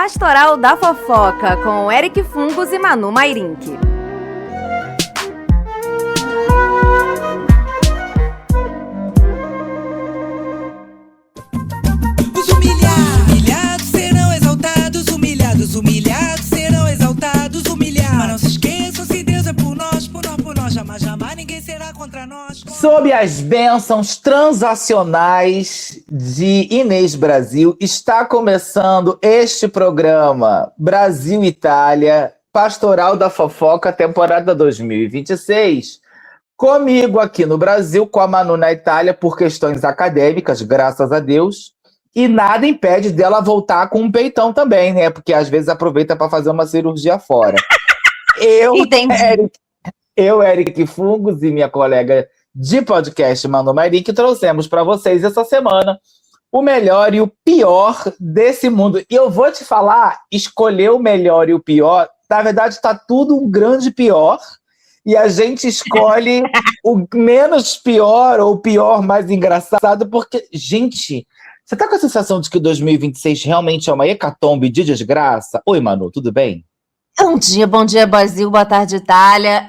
Pastoral da Fofoca, com Eric Fungos e Manu Mairink. Os humilhados serão exaltados, humilhados serão exaltados, humilhados. Mas não se esqueçam, se Deus é por nós, jamais ninguém será contra nós. Sob as bênçãos transacionais de Inês Brasil, está começando este programa Brasil-Itália, Pastoral da Fofoca, temporada 2026. Comigo aqui no Brasil, com a Manu na Itália, por questões acadêmicas, graças a Deus. E nada impede dela voltar com um peitão também, né? Porque às vezes aproveita para fazer uma cirurgia fora. Eu, Eric Fungos, e minha colega de podcast, Manu Mairink, trouxemos para vocês essa semana o melhor e o pior desse mundo. E eu vou te falar, escolher o melhor e o pior, na verdade está tudo um grande pior, e a gente escolhe o menos pior ou o pior mais engraçado, porque, gente, você tá com a sensação de que 2026 realmente é uma hecatombe de desgraça? Oi, Manu, tudo bem? Bom dia, Brasil, boa tarde, Itália.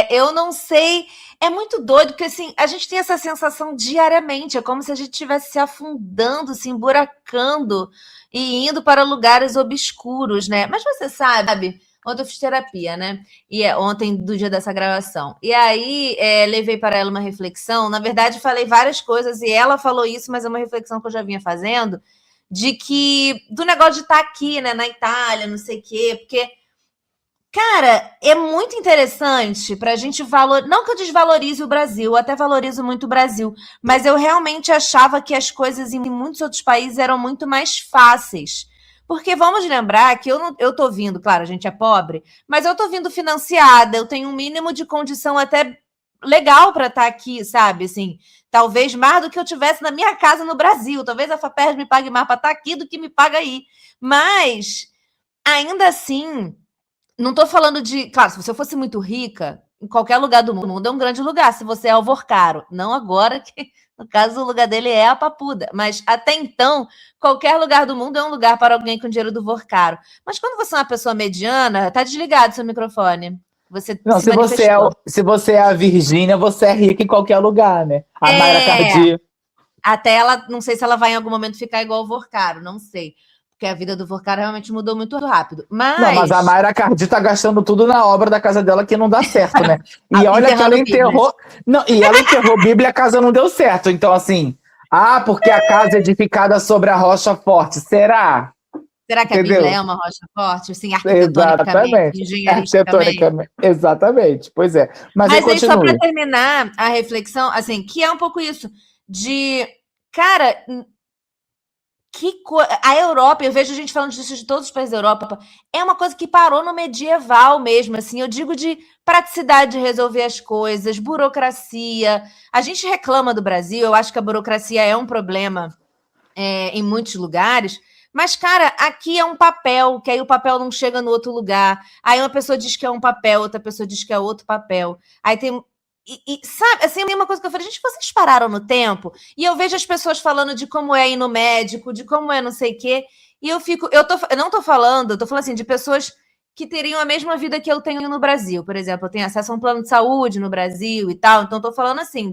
Eu não sei, é muito doido, porque assim, a gente tem essa sensação diariamente, é como se a gente estivesse se afundando, se emburacando e indo para lugares obscuros, né? Mas você sabe, ontem eu fiz terapia, né? E ontem, do dia dessa gravação. E aí, levei para ela uma reflexão, na verdade, falei várias coisas, e ela falou isso, mas é uma reflexão que eu já vinha fazendo, do negócio de estar aqui, né, na Itália, não sei o quê, porque... Cara, é muito interessante para a gente valorizar. Não que eu desvalorize o Brasil, eu até valorizo muito o Brasil, mas eu realmente achava que as coisas em muitos outros países eram muito mais fáceis. Porque vamos lembrar que eu tô vindo, claro, a gente é pobre, mas eu tô vindo financiada, eu tenho um mínimo de condição até legal para estar aqui, sabe? Assim, talvez mais do que eu tivesse na minha casa no Brasil. Talvez a FAPERJ me pague mais para estar aqui do que me paga aí. Mas, ainda assim. Não estou falando de... Claro, se você fosse muito rica, em qualquer lugar do mundo é um grande lugar, se você é alvorcaro. Não agora, que no caso o lugar dele é a Papuda. Mas até então, qualquer lugar do mundo é um lugar para alguém com dinheiro do vorcaro. Mas quando você é uma pessoa mediana, tá desligado seu microfone. Não, se você é a Virgínia, você é rica em qualquer lugar, né? A Mayra Cardi. Até ela, não sei se ela vai em algum momento ficar igual o vorcaro, não sei. Porque a vida do vorcaro realmente mudou muito rápido. Mas a Mayra Cardi tá gastando tudo na obra da casa dela que não dá certo, né? E olha que ela enterrou... Não, e ela enterrou Bíblia e a casa não deu certo. Então, assim... porque a casa é edificada sobre a rocha forte. Será? Será que Entendeu? A Bíblia é uma rocha forte? Assim, arquitetonicamente, engenharisticamente. Exatamente, pois é. Mas aí, só para terminar a reflexão, assim, que é um pouco isso, de... Cara... A Europa, eu vejo gente falando disso de todos os países da Europa, é uma coisa que parou no medieval mesmo, assim, eu digo de praticidade de resolver as coisas, burocracia. A gente reclama do Brasil, eu acho que a burocracia é um problema em muitos lugares, mas, cara, aqui é um papel, que aí o papel não chega no outro lugar, aí uma pessoa diz que é um papel, outra pessoa diz que é outro papel, aí tem... sabe, assim, uma coisa que eu falei, gente, vocês pararam no tempo? E eu vejo as pessoas falando de como é ir no médico, de como é não sei o quê, e eu não tô falando, eu tô falando assim, de pessoas que teriam a mesma vida que eu tenho no Brasil, por exemplo, eu tenho acesso a um plano de saúde no Brasil e tal, então tô falando assim,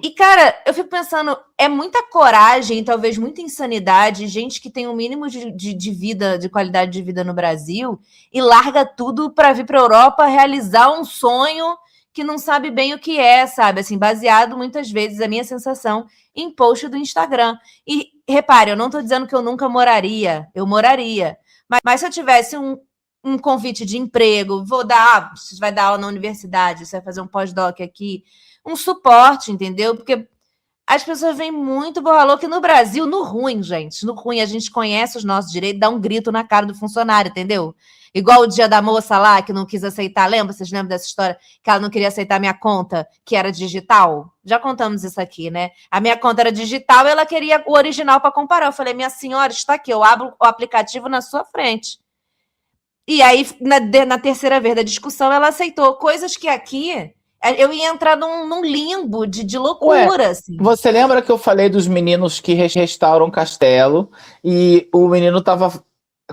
E, cara, eu fico pensando, é muita coragem, talvez muita insanidade, gente que tem um mínimo de vida, de qualidade de vida no Brasil, e larga tudo para vir pra Europa realizar um sonho que não sabe bem o que é, sabe? Assim, baseado, muitas vezes, a minha sensação, em post do Instagram. E, repare, eu não estou dizendo que eu nunca moraria. Eu moraria. Mas se eu tivesse um convite de emprego, você vai dar aula na universidade, você vai fazer um pós-doc aqui, um suporte, entendeu? Porque as pessoas veem muito borralô que no Brasil, no ruim, gente, no ruim, a gente conhece os nossos direitos, dá um grito na cara do funcionário, entendeu? Igual o dia da moça lá, que não quis aceitar, lembra? Vocês lembram dessa história? Que ela não queria aceitar minha conta, que era digital? Já contamos isso aqui, né? A minha conta era digital e ela queria o original para comparar. Eu falei, minha senhora, está aqui, eu abro o aplicativo na sua frente. E aí, na terceira vez da discussão, ela aceitou coisas que aqui... Eu ia entrar num limbo de loucura, assim. Você lembra que eu falei dos meninos que restauram castelo e o menino tava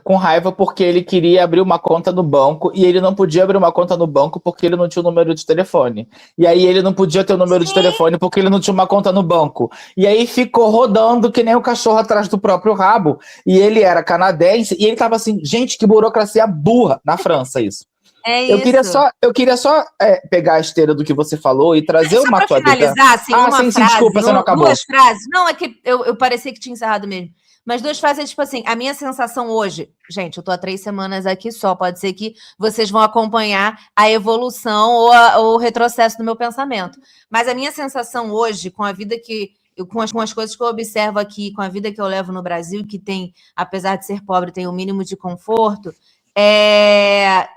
com raiva porque ele queria abrir uma conta no banco e ele não podia abrir uma conta no banco porque ele não tinha o número de telefone. E aí ele não podia ter o número de telefone porque ele não tinha uma conta no banco. E aí ficou rodando que nem o cachorro atrás do próprio rabo. E ele era canadense e ele tava assim, gente, que burocracia burra na França isso. É Eu queria isso. só pegar a esteira do que você falou e trazer Só uma pra atualidade. finalizar, assim, uma sim, frase, desculpa, você não acabou. 2 frases. Não, é que eu parecia que tinha encerrado mesmo. Mas 2 frases é tipo assim, a minha sensação hoje... Gente, eu tô há 3 semanas aqui só, pode ser que vocês vão acompanhar a evolução ou o retrocesso do meu pensamento. Mas a minha sensação hoje, com a vida que... Com as coisas que eu observo aqui, com a vida que eu levo no Brasil, que tem, apesar de ser pobre, tem um mínimo de conforto, é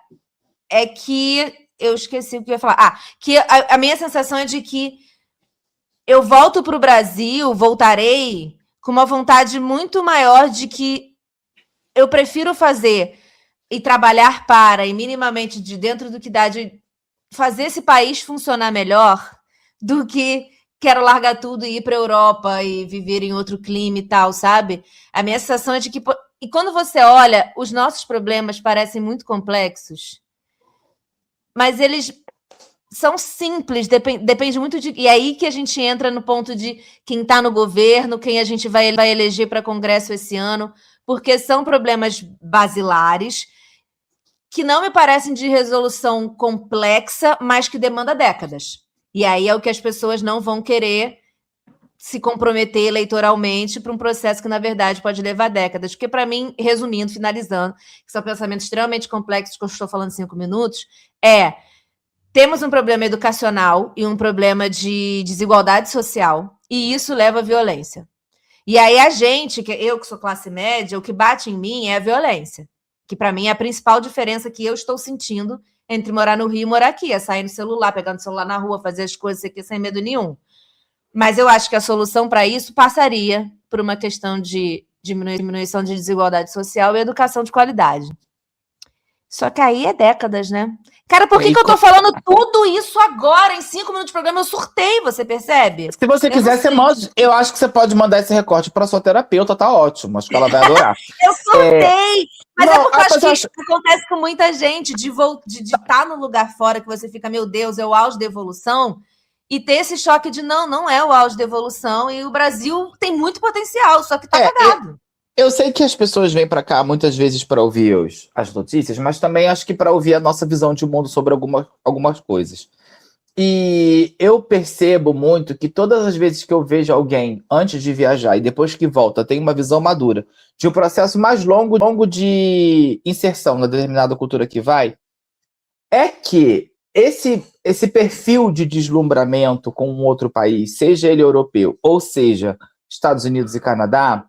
que eu esqueci o que eu ia falar. Que a minha sensação é de que eu volto para o Brasil, voltarei com uma vontade muito maior de que eu prefiro fazer e trabalhar para, e minimamente de dentro do que dá, de fazer esse país funcionar melhor do que quero largar tudo e ir para a Europa e viver em outro clima e tal, sabe? A minha sensação é de que... E quando você olha, os nossos problemas parecem muito complexos, mas eles são simples, depende muito de... E aí que a gente entra no ponto de quem está no governo, quem a gente vai eleger para Congresso esse ano, porque são problemas basilares que não me parecem de resolução complexa, mas que demanda décadas. E aí é o que as pessoas não vão querer se comprometer eleitoralmente para um processo que, na verdade, pode levar décadas. Porque, para mim, resumindo, finalizando, que são pensamentos extremamente complexos, que eu estou falando em 5 minutos, temos um problema educacional e um problema de desigualdade social, e isso leva à violência. E aí a gente, eu que sou classe média, o que bate em mim é a violência, que para mim é a principal diferença que eu estou sentindo entre morar no Rio e morar aqui, é sair no celular, pegar no celular na rua, fazer as coisas aqui sem medo nenhum. Mas eu acho que a solução para isso passaria por uma questão de diminuição de desigualdade social e educação de qualidade. Só que aí é décadas, né? Cara, por que eu tô falando tudo isso agora, em 5 minutos de programa? Eu surtei, você percebe? Se você quiser, eu acho que você pode mandar esse recorte para sua terapeuta, tá ótimo. Acho que ela vai adorar. Eu surtei! Mas não, porque eu acho que acontece com muita gente, de estar no lugar fora que você fica, meu Deus, é o auge da evolução, e ter esse choque de não é o auge da evolução, e o Brasil tem muito potencial, só que tá cagado. Eu sei que as pessoas vêm para cá muitas vezes para ouvir as notícias, mas também acho que para ouvir a nossa visão de mundo sobre algumas coisas. E eu percebo muito que todas as vezes que eu vejo alguém antes de viajar e depois que volta tem uma visão madura de um processo mais longo de inserção na determinada cultura que vai, é que esse perfil de deslumbramento com um outro país, seja ele europeu ou seja Estados Unidos e Canadá,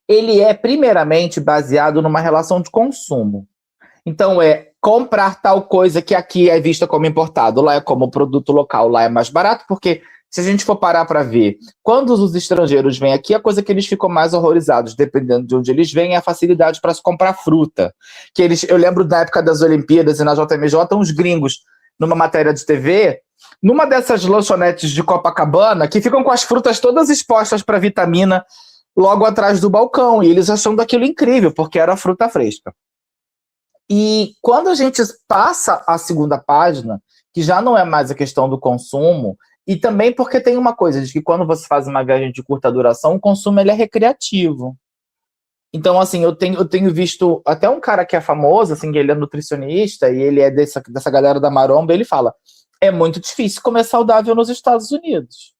ele é primeiramente baseado numa relação de consumo. Então comprar tal coisa que aqui é vista como importado, lá é como produto local, lá é mais barato, porque se a gente for parar para ver, quando os estrangeiros vêm aqui, a coisa que eles ficam mais horrorizados, dependendo de onde eles vêm, é a facilidade para se comprar fruta. Eu lembro da época das Olimpíadas e na JMJ, uns gringos, numa matéria de TV, numa dessas lanchonetes de Copacabana, que ficam com as frutas todas expostas para vitamina logo atrás do balcão, e eles achando aquilo incrível, porque era fruta fresca. E quando a gente passa a segunda página, que já não é mais a questão do consumo, e também porque tem uma coisa, de que quando você faz uma viagem de curta duração, o consumo ele é recreativo. Então, assim, eu tenho visto até um cara que é famoso, assim, ele é nutricionista, e ele é dessa galera da maromba, ele fala, é muito difícil comer saudável nos Estados Unidos.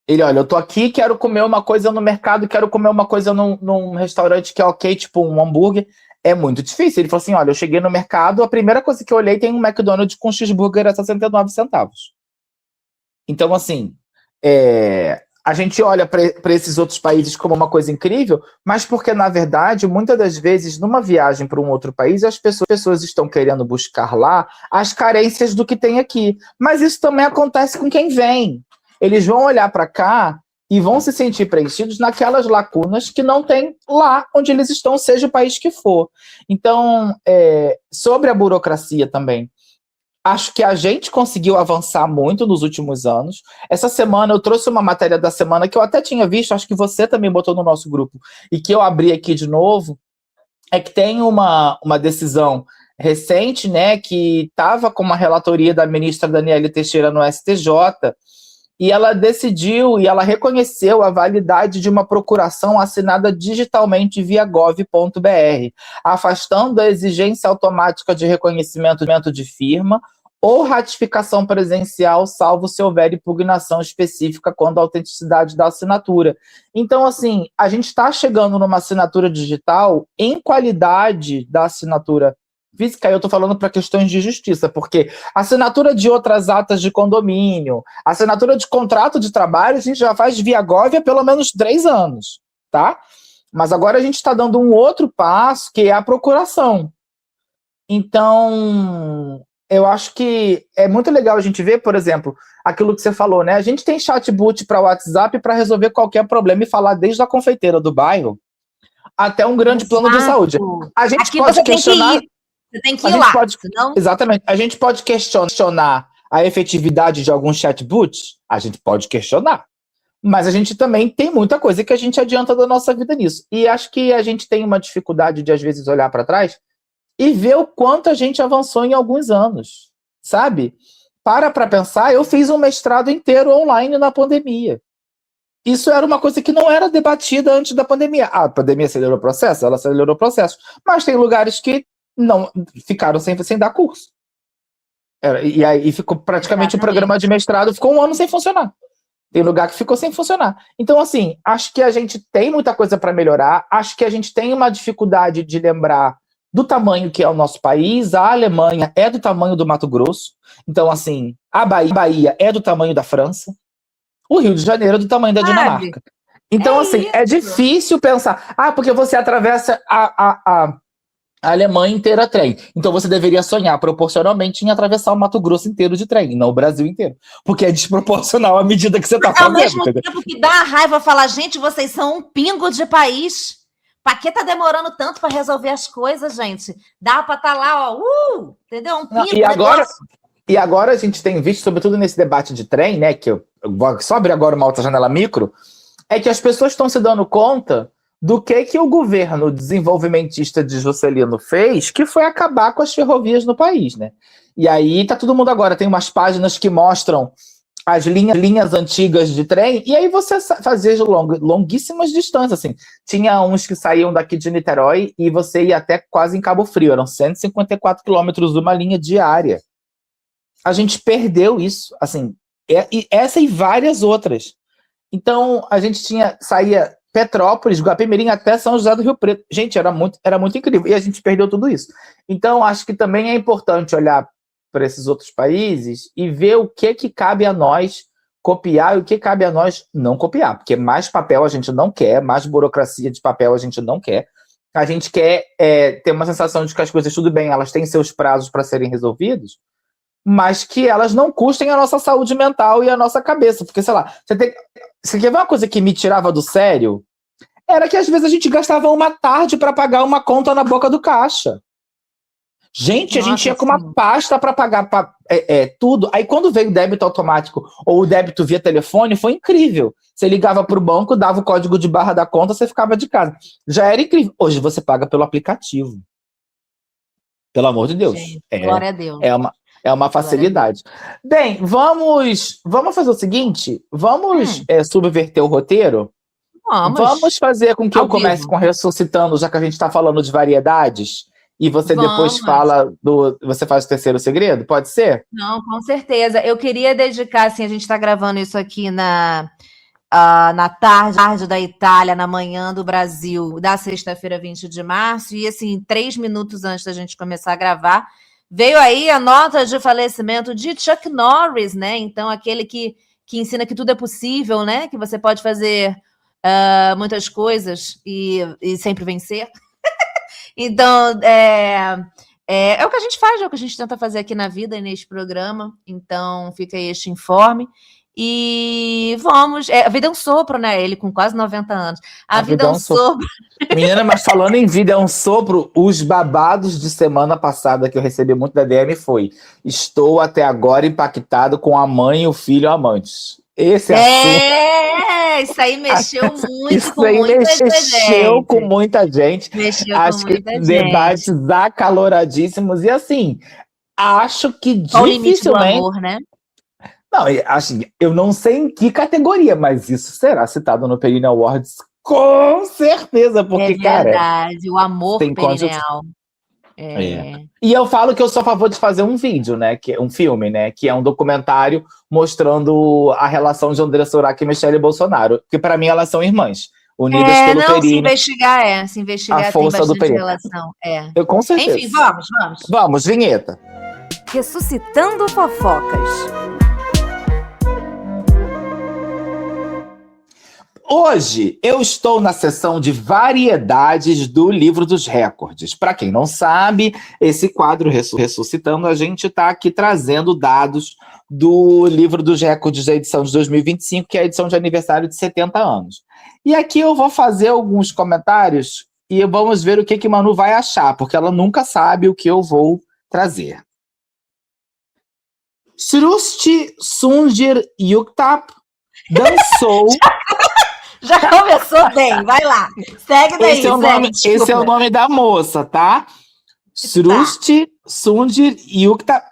Ele, olha, eu tô aqui, quero comer uma coisa no mercado, quero comer uma coisa num restaurante que é ok, tipo um hambúrguer. É muito difícil. Ele falou assim, olha, eu cheguei no mercado, a primeira coisa que eu olhei tem um McDonald's com cheeseburger a 69 centavos. Então, assim, a gente olha para esses outros países como uma coisa incrível, mas porque, na verdade, muitas das vezes, numa viagem para um outro país, as pessoas estão querendo buscar lá as carências do que tem aqui. Mas isso também acontece com quem vem. Eles vão olhar para cá e vão se sentir preenchidos naquelas lacunas que não tem lá onde eles estão, seja o país que for. Então, sobre a burocracia também, acho que a gente conseguiu avançar muito nos últimos anos. Essa semana eu trouxe uma matéria da semana que eu até tinha visto, acho que você também botou no nosso grupo, e que eu abri aqui de novo, é que tem uma decisão recente, né, que estava com uma relatoria da ministra Daniele Teixeira no STJ, e ela decidiu e ela reconheceu a validade de uma procuração assinada digitalmente via gov.br, afastando a exigência automática de reconhecimento de firma ou ratificação presencial, salvo se houver impugnação específica quanto à autenticidade da assinatura. Então, assim, a gente está chegando numa assinatura digital em qualidade da assinatura física. Eu estou falando para questões de justiça, porque assinatura de outras atas de condomínio, assinatura de contrato de trabalho, a gente já faz via Gov há pelo menos 3 anos, tá? Mas agora a gente está dando um outro passo, que é a procuração. Então, eu acho que é muito legal a gente ver, por exemplo, aquilo que você falou, né? A gente tem chatbot para WhatsApp para resolver qualquer problema e falar desde a confeiteira do bairro até um grande plano de saúde. A gente Aqui pode você tem que questionar. ir. Você tem que ir lá. Senão... Exatamente. A gente pode questionar a efetividade de alguns chatbots? A gente pode questionar. Mas a gente também tem muita coisa que a gente adianta da nossa vida nisso. E acho que a gente tem uma dificuldade de, às vezes, olhar para trás e ver o quanto a gente avançou em alguns anos, sabe? Para pensar, eu fiz um mestrado inteiro online na pandemia. Isso era uma coisa que não era debatida antes da pandemia. A pandemia acelerou o processo? Ela acelerou o processo. Mas tem lugares que não ficaram sem dar curso. E aí ficou praticamente o programa de mestrado, ficou 1 ano sem funcionar. Tem lugar que ficou sem funcionar. Então, assim, acho que a gente tem muita coisa para melhorar, acho que a gente tem uma dificuldade de lembrar do tamanho que é o nosso país. A Alemanha é do tamanho do Mato Grosso. Então, assim, a Bahia é do tamanho da França. O Rio de Janeiro é do tamanho da Dinamarca. Então, assim, é difícil pensar, porque você atravessa a Alemanha inteira a trem. Então você deveria sonhar proporcionalmente em atravessar o Mato Grosso inteiro de trem, não o Brasil inteiro. Porque é desproporcional à medida que você está fazendo. Ao mesmo tempo que dá a raiva falar, gente, vocês são um pingo de país. Pra que tá demorando tanto para resolver as coisas, gente? Dá para estar lá, ó, entendeu? Um pingo. E agora a gente tem visto, sobretudo nesse debate de trem, né, que eu vou só abrir agora uma outra janela micro, é que as pessoas estão se dando conta do que o governo desenvolvimentista de Juscelino fez, que foi acabar com as ferrovias no país, né? E aí tá todo mundo agora, tem umas páginas que mostram as linhas antigas de trem, e aí você fazia longuíssimas distâncias, assim. Tinha uns que saíam daqui de Niterói e você ia até quase em Cabo Frio, eram 154 quilômetros de uma linha diária. A gente perdeu isso, assim, essa e várias outras. Então, a gente saía Petrópolis, Guapimirim, até São José do Rio Preto. Gente, era muito incrível. E a gente perdeu tudo isso. Então, acho que também é importante olhar para esses outros países e ver o que cabe a nós copiar e o que cabe a nós não copiar. Porque mais papel a gente não quer, mais burocracia de papel a gente não quer. A gente quer ter uma sensação de que as coisas, tudo bem, elas têm seus prazos para serem resolvidos, mas que elas não custem a nossa saúde mental e a nossa cabeça. Porque, sei lá, você quer ver uma coisa que me tirava do sério? Era que às vezes a gente gastava uma tarde para pagar uma conta na boca do caixa. Gente, a gente ia com uma pasta para pagar tudo. Aí quando veio o débito automático ou o débito via telefone, foi incrível. Você ligava para o banco, dava o código de barra da conta, você ficava de casa. Já era incrível. Hoje você paga pelo aplicativo. Pelo amor de Deus. Gente, glória a Deus. É uma facilidade. Bem, vamos fazer o seguinte? Vamos subverter o roteiro? Vamos fazer com que eu comece com Ressuscitando, já que a gente está falando de variedades, e você depois você faz o terceiro segredo? Pode ser? Não, com certeza. Eu queria dedicar, assim, a gente está gravando isso aqui na tarde da Itália, na manhã do Brasil, da sexta-feira, 20 de março, e assim, 3 minutos antes da gente começar a gravar, veio aí a nota de falecimento de Chuck Norris, né? Então, aquele que ensina que tudo é possível, né? Que você pode fazer muitas coisas e sempre vencer. Então, é o que a gente faz, é o que a gente tenta fazer aqui na vida e neste programa. Então, fica aí este informe. E vamos... a vida é um sopro, né? Ele com quase 90 anos. A vida é um sopro. Menina, mas falando em vida é um sopro, os babados de semana passada que eu recebi muito da DM foi: estou até agora impactado com a mãe e o filho amantes. esse assunto. Isso aí mexeu muito Isso com aí muita mexeu gente. com muita gente. Mexeu Acho com que muita gente. debates acaloradíssimos. E assim, acho que Qual o limite do dificilmente. amor, né? Não, assim, eu não sei em que categoria, mas isso será citado no Perine Awards com certeza, porque, É cara, verdade, o amor tem perineal. E eu falo que eu sou a favor de fazer um vídeo, né? Que é um filme, né? Que é um documentário mostrando a relação de Andressa Urach e Michele Bolsonaro. Que para mim elas são irmãs, unidas pelo Se Perine. investigar A tem força do bastante Perine. relação. Eu com certeza. Enfim, vamos. Vamos, vinheta. Ressuscitando fofocas. Hoje eu estou na seção de variedades do Livro dos Recordes. Para quem não sabe, esse quadro Ressuscitando, a gente está aqui trazendo dados do Livro dos Recordes da edição de 2025, que é a edição de aniversário de 70 anos. E aqui eu vou fazer alguns comentários e vamos ver o que Manu vai achar, porque ela nunca sabe o que eu vou trazer. Srusti Sungir Yuktap dançou... Já começou bem, vai lá. Segue daí, Esse é o nome da moça, tá? Srusti Sungir Yuktap.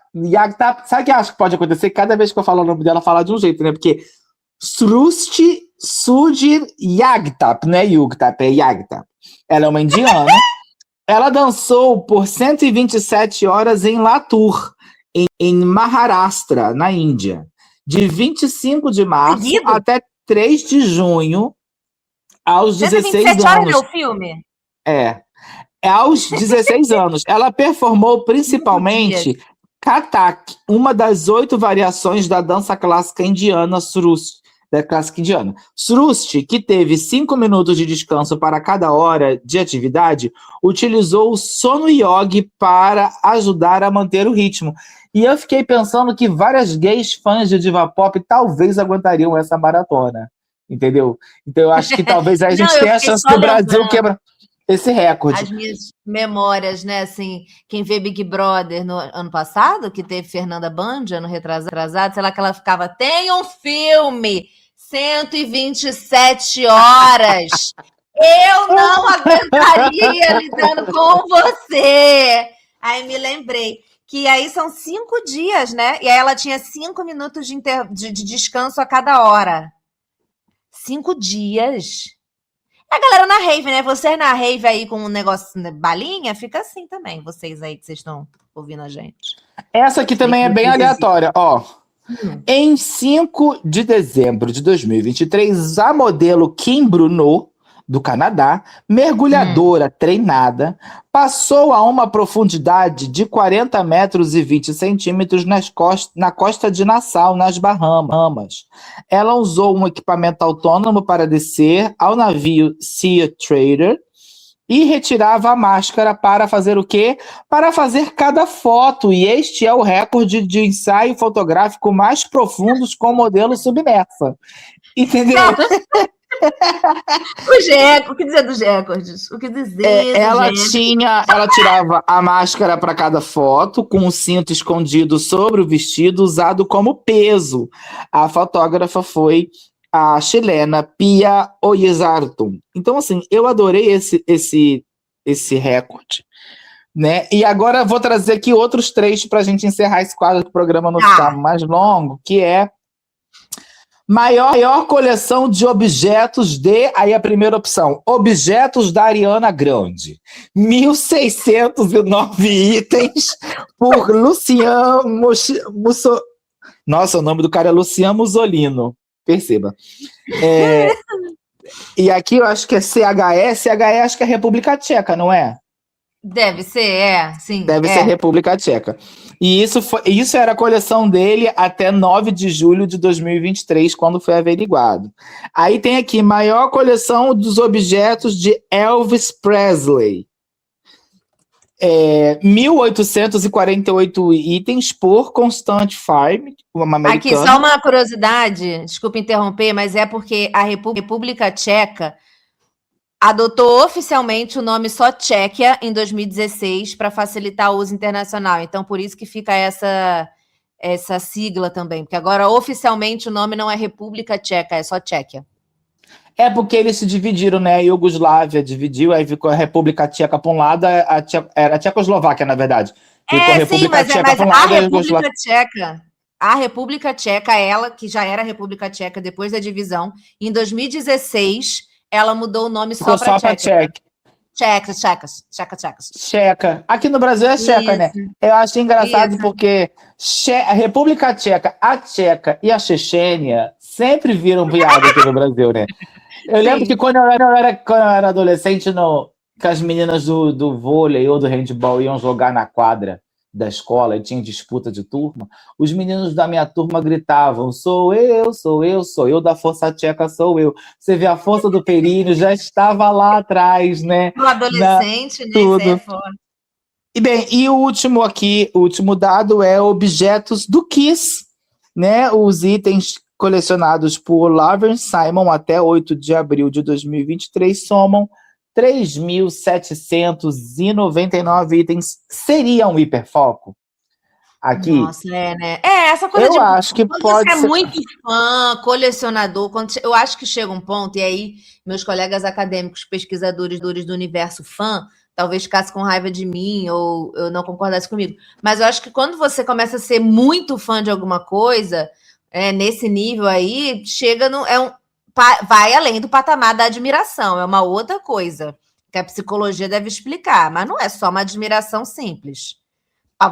Sabe o que eu acho que pode acontecer? Cada vez que eu falo o nome dela, falar de um jeito, né? Porque Srusti Sungir Yagtap, não é Yuktap, é Yagtap. Ela é uma indiana. Ela dançou por 127 horas em Latur, em Maharashtra, na Índia. De 25 de março até 3 de junho, aos 16 anos. 127 horas é o filme? Aos 16 anos. Ela performou principalmente Kathak, uma das 8 variações da dança clássica indiana Srusti. Srusti, que teve 5 minutos de descanso para cada hora de atividade, utilizou o sono yogi para ajudar a manter o ritmo. E eu fiquei pensando que várias gays fãs de diva pop talvez aguentariam essa maratona. Entendeu? Então eu acho que talvez a gente tenha a chance do Brasil quebrar esse recorde. As minhas memórias, né? Assim, quem vê Big Brother no ano passado, que teve Fernanda Band, ano retrasado, sei lá, que ela ficava, tem um filme, 127 horas. Eu não aguentaria lidando com você. Aí me lembrei que aí são 5 dias, né? E aí ela tinha 5 minutos de descanso a cada hora. 5 dias. A galera na rave, né? Vocês na rave aí com um negócio, balinha, fica assim também. Vocês aí que vocês estão ouvindo a gente. Essa aqui também é bem aleatória, ó. Em 5 de dezembro de 2023, a modelo Kim Bruno, do Canadá, mergulhadora treinada, passou a uma profundidade de 40 metros e 20 centímetros na costa de Nassau, nas Bahamas. Ela usou um equipamento autônomo para descer ao navio Sea Trader e retirava a máscara para fazer o quê? Para fazer cada foto. E este é o recorde de ensaio fotográfico mais profundos com modelo submersa. Entendeu? O que dizer dos recordes? O que dizer ela tirava a máscara para cada foto, com o cinto escondido sobre o vestido, usado como peso. A fotógrafa foi a chilena Pia Oyezartum. Então, assim, eu adorei esse recorde. Né? E agora vou trazer aqui outros 3 para a gente encerrar esse quadro do programa não ficar mais longo, que é maior coleção de objetos aí a primeira opção, objetos da Ariana Grande. 1.609 itens por Lucian Nossa, o nome do cara é Lucian Musolino. Perceba. E aqui eu acho que é CHE acho que é República Tcheca, não é? Deve ser, sim. Deve ser República Tcheca. E isso era a coleção dele até 9 de julho de 2023, quando foi averiguado. Aí tem aqui, maior coleção dos objetos de Elvis Presley. 1.848 itens por Constant Farm, uma americana. Aqui, só uma curiosidade, desculpa interromper, mas é porque a República Tcheca adotou oficialmente o nome só Tchequia em 2016 para facilitar o uso internacional. Então, por isso que fica essa sigla também, porque agora oficialmente o nome não é República Tcheca, é só Tchequia. É porque eles se dividiram, né? A Iugoslávia dividiu, aí ficou a República Tcheca para um lado, era a Tchecoslováquia, na verdade. Ficou a República Tcheca para um lado, a República Tcheca, ela, que já era a República Tcheca depois da divisão, em 2016, ela mudou o nome só para Tcheca. Tcheca. Aqui no Brasil é Tcheca, né? Eu acho engraçado porque a República Tcheca, a Tcheca e a Chechênia sempre viram piada aqui no Brasil, né? Eu lembro que quando eu era adolescente, que as meninas do vôlei ou do handball iam jogar na quadra da escola e tinha disputa de turma, os meninos da minha turma gritavam: sou eu da Força Tcheca, sou eu. Você vê, a força do Períneo já estava lá atrás, né? O adolescente, né? Tudo. E bem, e o último dado é objetos do Kiss, né? Os itens colecionados por Laverne Simon até 8 de abril de 2023 somam 3.799 itens. Seria um hiperfoco? Aqui. Nossa, né? Essa coisa eu acho que pode ser muito fã, colecionador, eu acho que chega um ponto, e aí meus colegas acadêmicos, pesquisadores do universo fã, talvez ficasse com raiva de mim ou eu não concordasse comigo. Mas eu acho que quando você começa a ser muito fã de alguma coisa, nesse nível aí, vai além do patamar da admiração, é uma outra coisa que a psicologia deve explicar, mas não é só uma admiração simples.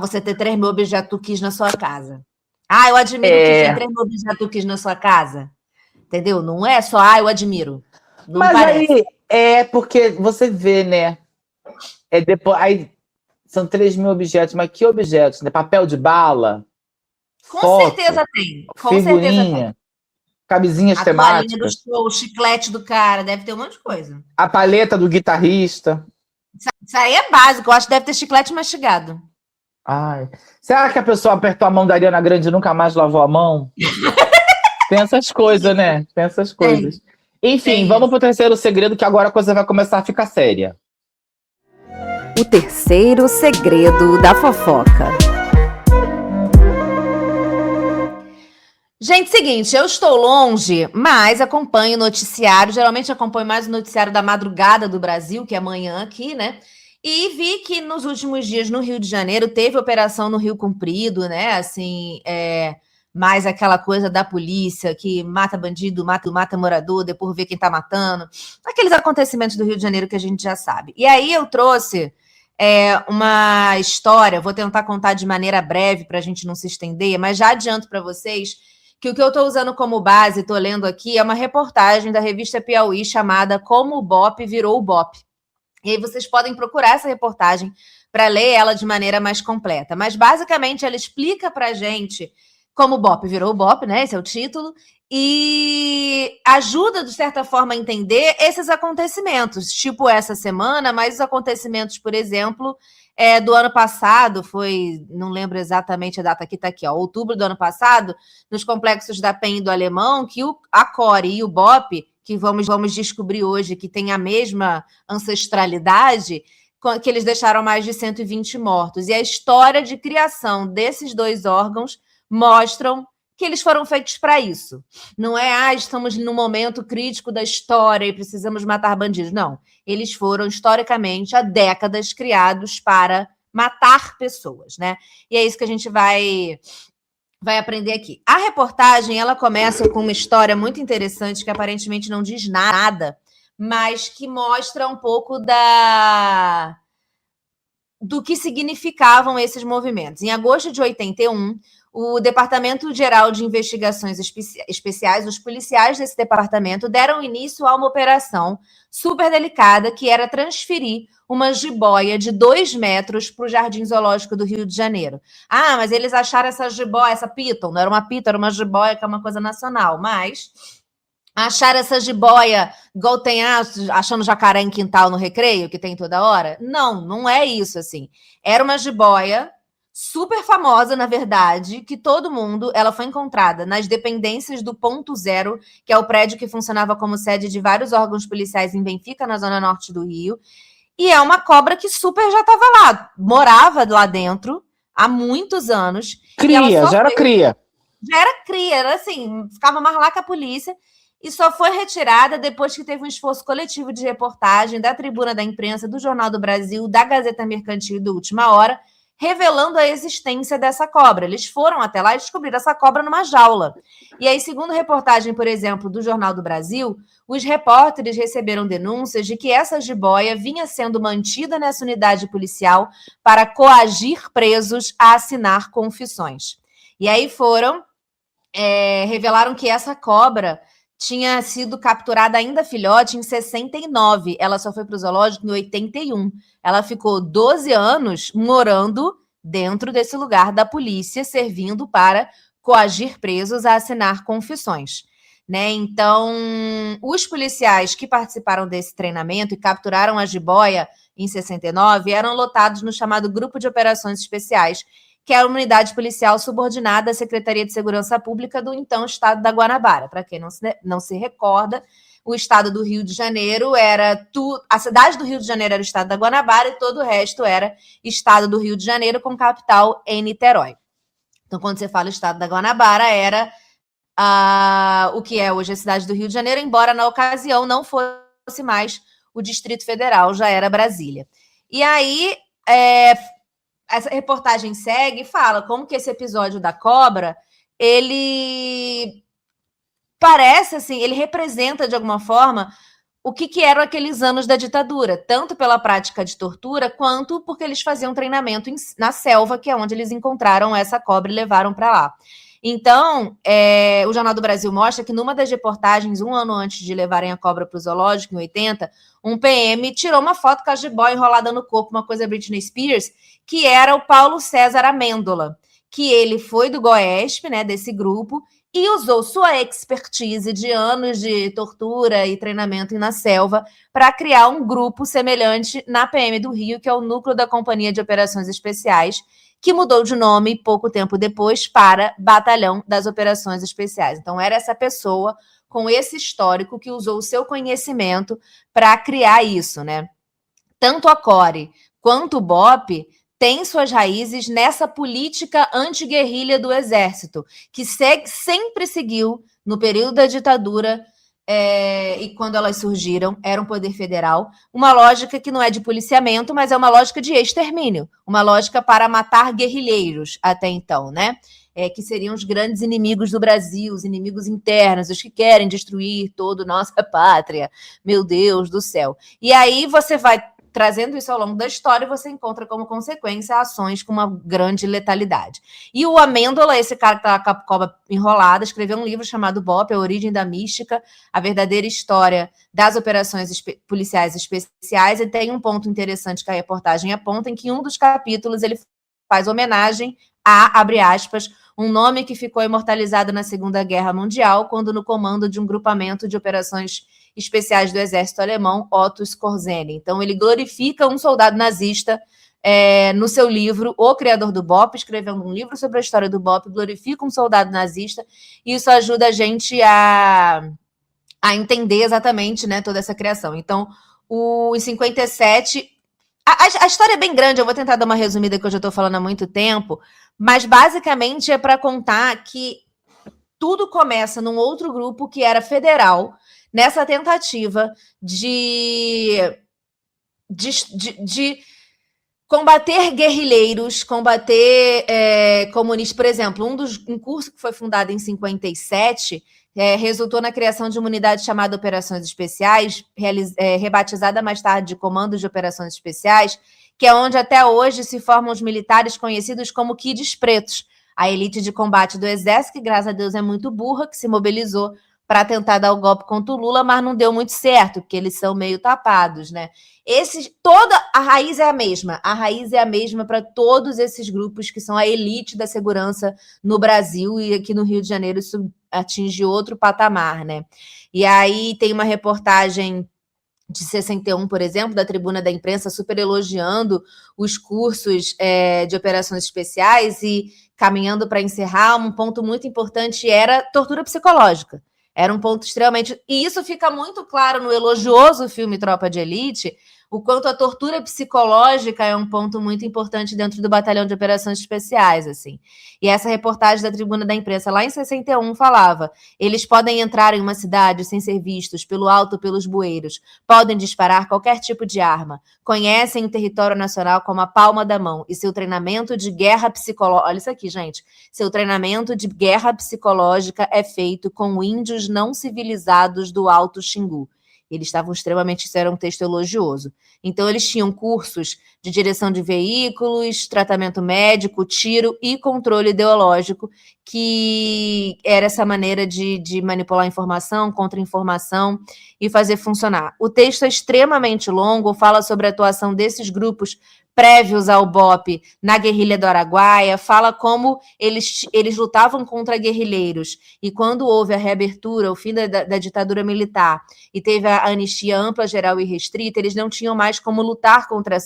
Você ter 3 mil objetos do Kiss na sua casa. Eu admiro que tem 3 mil objetos do Kiss na sua casa. Entendeu? Não é só, eu admiro. Não mas parece. aí, porque você vê, né? Depois, aí são 3 mil objetos, mas que objetos? Né? Papel de bala? Com foto, certeza tem. Com figurinha, certeza tem. Camisinhas temáticas. Do show, o chiclete do cara, deve ter um monte de coisa. A paleta do guitarrista. Isso aí é básico, eu acho que deve ter chiclete mastigado. Ai. Será que a pessoa apertou a mão da Ariana Grande e nunca mais lavou a mão? Tem essas coisas, né? Tem essas coisas. Enfim, vamos pro terceiro segredo, que agora a coisa vai começar a ficar séria. O terceiro segredo da fofoca. Gente, seguinte, eu estou longe, mas acompanho o noticiário. Geralmente acompanho mais o noticiário da madrugada do Brasil, que é amanhã aqui, né? E vi que nos últimos dias no Rio de Janeiro teve operação no Rio Comprido, né? Assim, mais aquela coisa da polícia que mata bandido, mata morador, depois vê quem tá matando. Aqueles acontecimentos do Rio de Janeiro que a gente já sabe. E aí eu trouxe uma história, vou tentar contar de maneira breve para a gente não se estender, mas já adianto para vocês que o que eu estou usando como base, estou lendo aqui, é uma reportagem da revista Piauí chamada Como o Bop Virou o Bop. E aí vocês podem procurar essa reportagem para ler ela de maneira mais completa. Mas, basicamente, ela explica para a gente como o Bop virou o Bop, né? Esse é o título. E ajuda, de certa forma, a entender esses acontecimentos. Tipo essa semana, mas os acontecimentos, por exemplo, do ano passado, não lembro exatamente a data, aqui está aqui, outubro do ano passado, nos complexos da PEN e do Alemão, que a Core e o Bop, que vamos descobrir hoje que tem a mesma ancestralidade, que eles deixaram mais de 120 mortos. E a história de criação desses dois órgãos mostram que eles foram feitos para isso. Não é, estamos num momento crítico da história e precisamos matar bandidos. Não, eles foram, historicamente, há décadas criados para matar pessoas, né? E é isso que a gente vai aprender aqui. A reportagem, ela começa com uma história muito interessante que aparentemente não diz nada, mas que mostra um pouco do que significavam esses movimentos. Em agosto de 81, o Departamento Geral de Investigações Especiais, os policiais desse departamento, deram início a uma operação super delicada, que era transferir uma jiboia de 2 metros para o Jardim Zoológico do Rio de Janeiro. Mas eles acharam essa jiboia, essa piton, não era uma piton, era uma jiboia, que é uma coisa nacional, mas acharam essa jiboia igual tem achando jacaré em quintal no recreio, que tem toda hora? Não é isso, assim. Era uma jiboia super famosa, na verdade, que todo mundo, ela foi encontrada nas dependências do Ponto Zero, que é o prédio que funcionava como sede de vários órgãos policiais em Benfica, na zona norte do Rio, e é uma cobra que super já estava lá, morava lá dentro, há muitos anos. Já era cria. Já era cria, era assim, ficava mais lá que a polícia, e só foi retirada depois que teve um esforço coletivo de reportagem da Tribuna da Imprensa, do Jornal do Brasil, da Gazeta Mercantil e do Última Hora, revelando a existência dessa cobra. Eles foram até lá e descobriram essa cobra numa jaula. E aí, segundo reportagem, por exemplo, do Jornal do Brasil, os repórteres receberam denúncias de que essa jiboia vinha sendo mantida nessa unidade policial para coagir presos a assinar confissões. E aí revelaram que essa cobra tinha sido capturada ainda filhote em 69. Ela só foi para o zoológico em 81. Ela ficou 12 anos morando dentro desse lugar da polícia, servindo para coagir presos a assinar confissões. Né? Então, os policiais que participaram desse treinamento e capturaram a jiboia em 69 eram lotados no chamado Grupo de Operações Especiais, que é a unidade policial subordinada à Secretaria de Segurança Pública do então Estado da Guanabara. Para quem não se recorda, o Estado do Rio de Janeiro a cidade do Rio de Janeiro era o Estado da Guanabara e todo o resto era Estado do Rio de Janeiro com capital em Niterói. Então, quando você fala Estado da Guanabara, era o que é hoje a cidade do Rio de Janeiro, embora na ocasião não fosse mais o Distrito Federal, já era Brasília. E aí, essa reportagem segue e fala como que esse episódio da cobra, ele parece assim, ele representa de alguma forma o que eram aqueles anos da ditadura, tanto pela prática de tortura, quanto porque eles faziam treinamento na selva, que é onde eles encontraram essa cobra e levaram para lá. Então, o Jornal do Brasil mostra que numa das reportagens, um ano antes de levarem a cobra para o zoológico, em 80, um PM tirou uma foto com a jiboia enrolada no corpo, uma coisa Britney Spears, que era o Paulo César Amêndola, que ele foi do GOESP, né, desse grupo, e usou sua expertise de anos de tortura e treinamento na selva para criar um grupo semelhante na PM do Rio, que é o Núcleo da Companhia de Operações Especiais, que mudou de nome pouco tempo depois para Batalhão das Operações Especiais. Então, era essa pessoa com esse histórico que usou o seu conhecimento para criar isso, né? Tanto a CORE quanto o BOPE têm suas raízes nessa política anti-guerrilha do Exército, que sempre seguiu, no período da ditadura, e quando elas surgiram, era um poder federal, uma lógica que não é de policiamento, mas é uma lógica de extermínio, uma lógica para matar guerrilheiros até então, né? Que seriam os grandes inimigos do Brasil, os inimigos internos, os que querem destruir toda a nossa pátria. Meu Deus do céu. E aí você vai trazendo isso ao longo da história, e você encontra como consequência ações com uma grande letalidade. E o Amêndola, esse cara que estava com a cobra enrolada, escreveu um livro chamado BOPE, A Origem da Mística, a verdadeira história das operações policiais especiais, e tem um ponto interessante que a reportagem aponta, em que um dos capítulos ele faz homenagem a, abre aspas, um nome que ficou imortalizado na Segunda Guerra Mundial, quando no comando de um grupamento de operações especiais do exército alemão, Otto Skorzeny. Então, ele glorifica um soldado nazista no seu livro. O criador do BOPE, escrevendo um livro sobre a história do BOPE, glorifica um soldado nazista, e isso ajuda a gente a entender exatamente, né, toda essa criação. Então, em 57... A história é bem grande, eu vou tentar dar uma resumida, que eu já estou falando há muito tempo, mas basicamente é para contar que tudo começa num outro grupo que era federal, nessa tentativa de combater guerrilheiros, combater comunistas. Por exemplo, um curso que foi fundado em 57 resultou na criação de uma unidade chamada Operações Especiais, rebatizada mais tarde de Comando de Operações Especiais, que é onde até hoje se formam os militares conhecidos como Kids Pretos, a elite de combate do Exército, que graças a Deus é muito burra, que se mobilizou para tentar dar o golpe contra o Lula, mas não deu muito certo, porque eles são meio tapados, né? A raiz é a mesma para todos esses grupos que são a elite da segurança no Brasil, e aqui no Rio de Janeiro isso atinge outro patamar, né? E aí tem uma reportagem de 61, por exemplo, da Tribuna da Imprensa, super elogiando os cursos de operações especiais, e caminhando para encerrar, um ponto muito importante era tortura psicológica. Era um ponto extremamente... E isso fica muito claro no elogioso filme Tropa de Elite, o quanto a tortura psicológica é um ponto muito importante dentro do Batalhão de Operações Especiais, assim. E essa reportagem da Tribuna da Imprensa, lá em 61, falava: eles podem entrar em uma cidade sem ser vistos pelo alto ou pelos bueiros, podem disparar qualquer tipo de arma, conhecem o território nacional como a palma da mão, e seu treinamento de guerra psicológica... Olha isso aqui, gente. Seu treinamento de guerra psicológica é feito com índios não civilizados do Alto Xingu. Eles estavam extremamente... Isso era um texto elogioso. Então, eles tinham cursos de direção de veículos, tratamento médico, tiro e controle ideológico, que era essa maneira de manipular informação, contra-informação e fazer funcionar. O texto é extremamente longo, fala sobre a atuação desses grupos prévios ao BOPE na guerrilha do Araguaia, fala como eles lutavam contra guerrilheiros, e quando houve a reabertura, o fim da ditadura militar, e teve a anistia ampla, geral e restrita, eles não tinham mais como lutar contra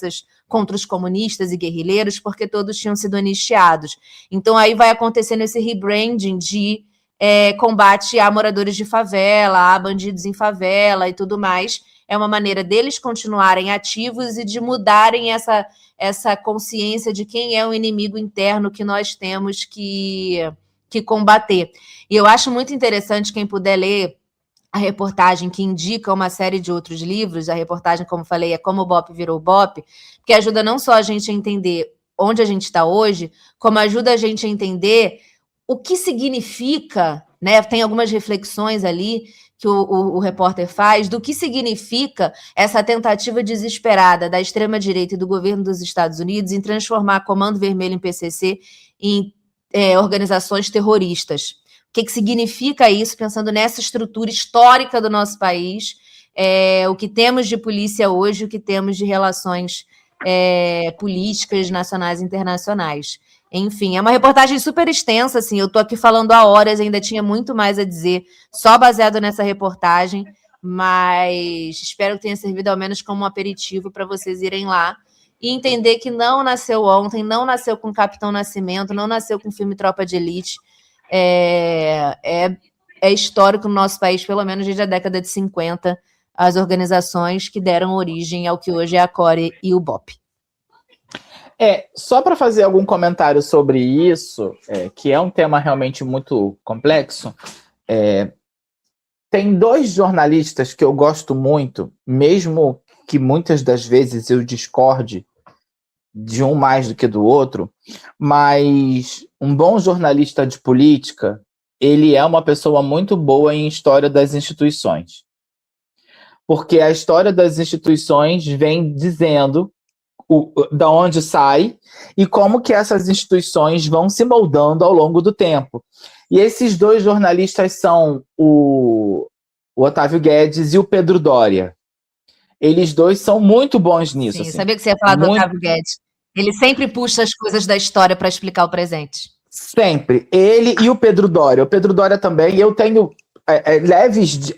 os comunistas e guerrilheiros, porque todos tinham sido anistiados. Então aí vai acontecendo esse rebranding de combate a moradores de favela, a bandidos em favela e tudo mais. É uma maneira deles continuarem ativos e de mudarem essa consciência de quem é o inimigo interno que nós temos que combater. E eu acho muito interessante, quem puder ler a reportagem que indica uma série de outros livros, a reportagem, como falei, é Como o BOPE Virou BOPE, que ajuda não só a gente a entender onde a gente está hoje, como ajuda a gente a entender o que significa, né? Tem algumas reflexões ali que o repórter faz, do que significa essa tentativa desesperada da extrema-direita e do governo dos Estados Unidos em transformar a Comando Vermelho em PCC em organizações terroristas. O que significa isso, pensando nessa estrutura histórica do nosso país, o que temos de polícia hoje, o que temos de relações políticas nacionais e internacionais. Enfim, é uma reportagem super extensa, assim, eu estou aqui falando há horas, ainda tinha muito mais a dizer, só baseado nessa reportagem, mas espero que tenha servido ao menos como um aperitivo para vocês irem lá e entender que não nasceu ontem, não nasceu com Capitão Nascimento, não nasceu com o filme Tropa de Elite, é histórico no nosso país, pelo menos desde a década de 50, as organizações que deram origem ao que hoje é a CORE e o BOPE. Só para fazer algum comentário sobre isso, que é um tema realmente muito complexo, tem dois jornalistas que eu gosto muito, mesmo que muitas das vezes eu discorde de um mais do que do outro, mas um bom jornalista de política, ele é uma pessoa muito boa em história das instituições. Porque a história das instituições vem dizendo da onde sai e como que essas instituições vão se moldando ao longo do tempo. E esses dois jornalistas são o Otávio Guedes e o Pedro Doria. Eles dois são muito bons nisso. Sim, assim. Sabia que você ia falar do Otávio Guedes. Ele sempre puxa as coisas da história para explicar o presente. Sempre. Ele e o Pedro Doria. O Pedro Doria também. Eu tenho leves...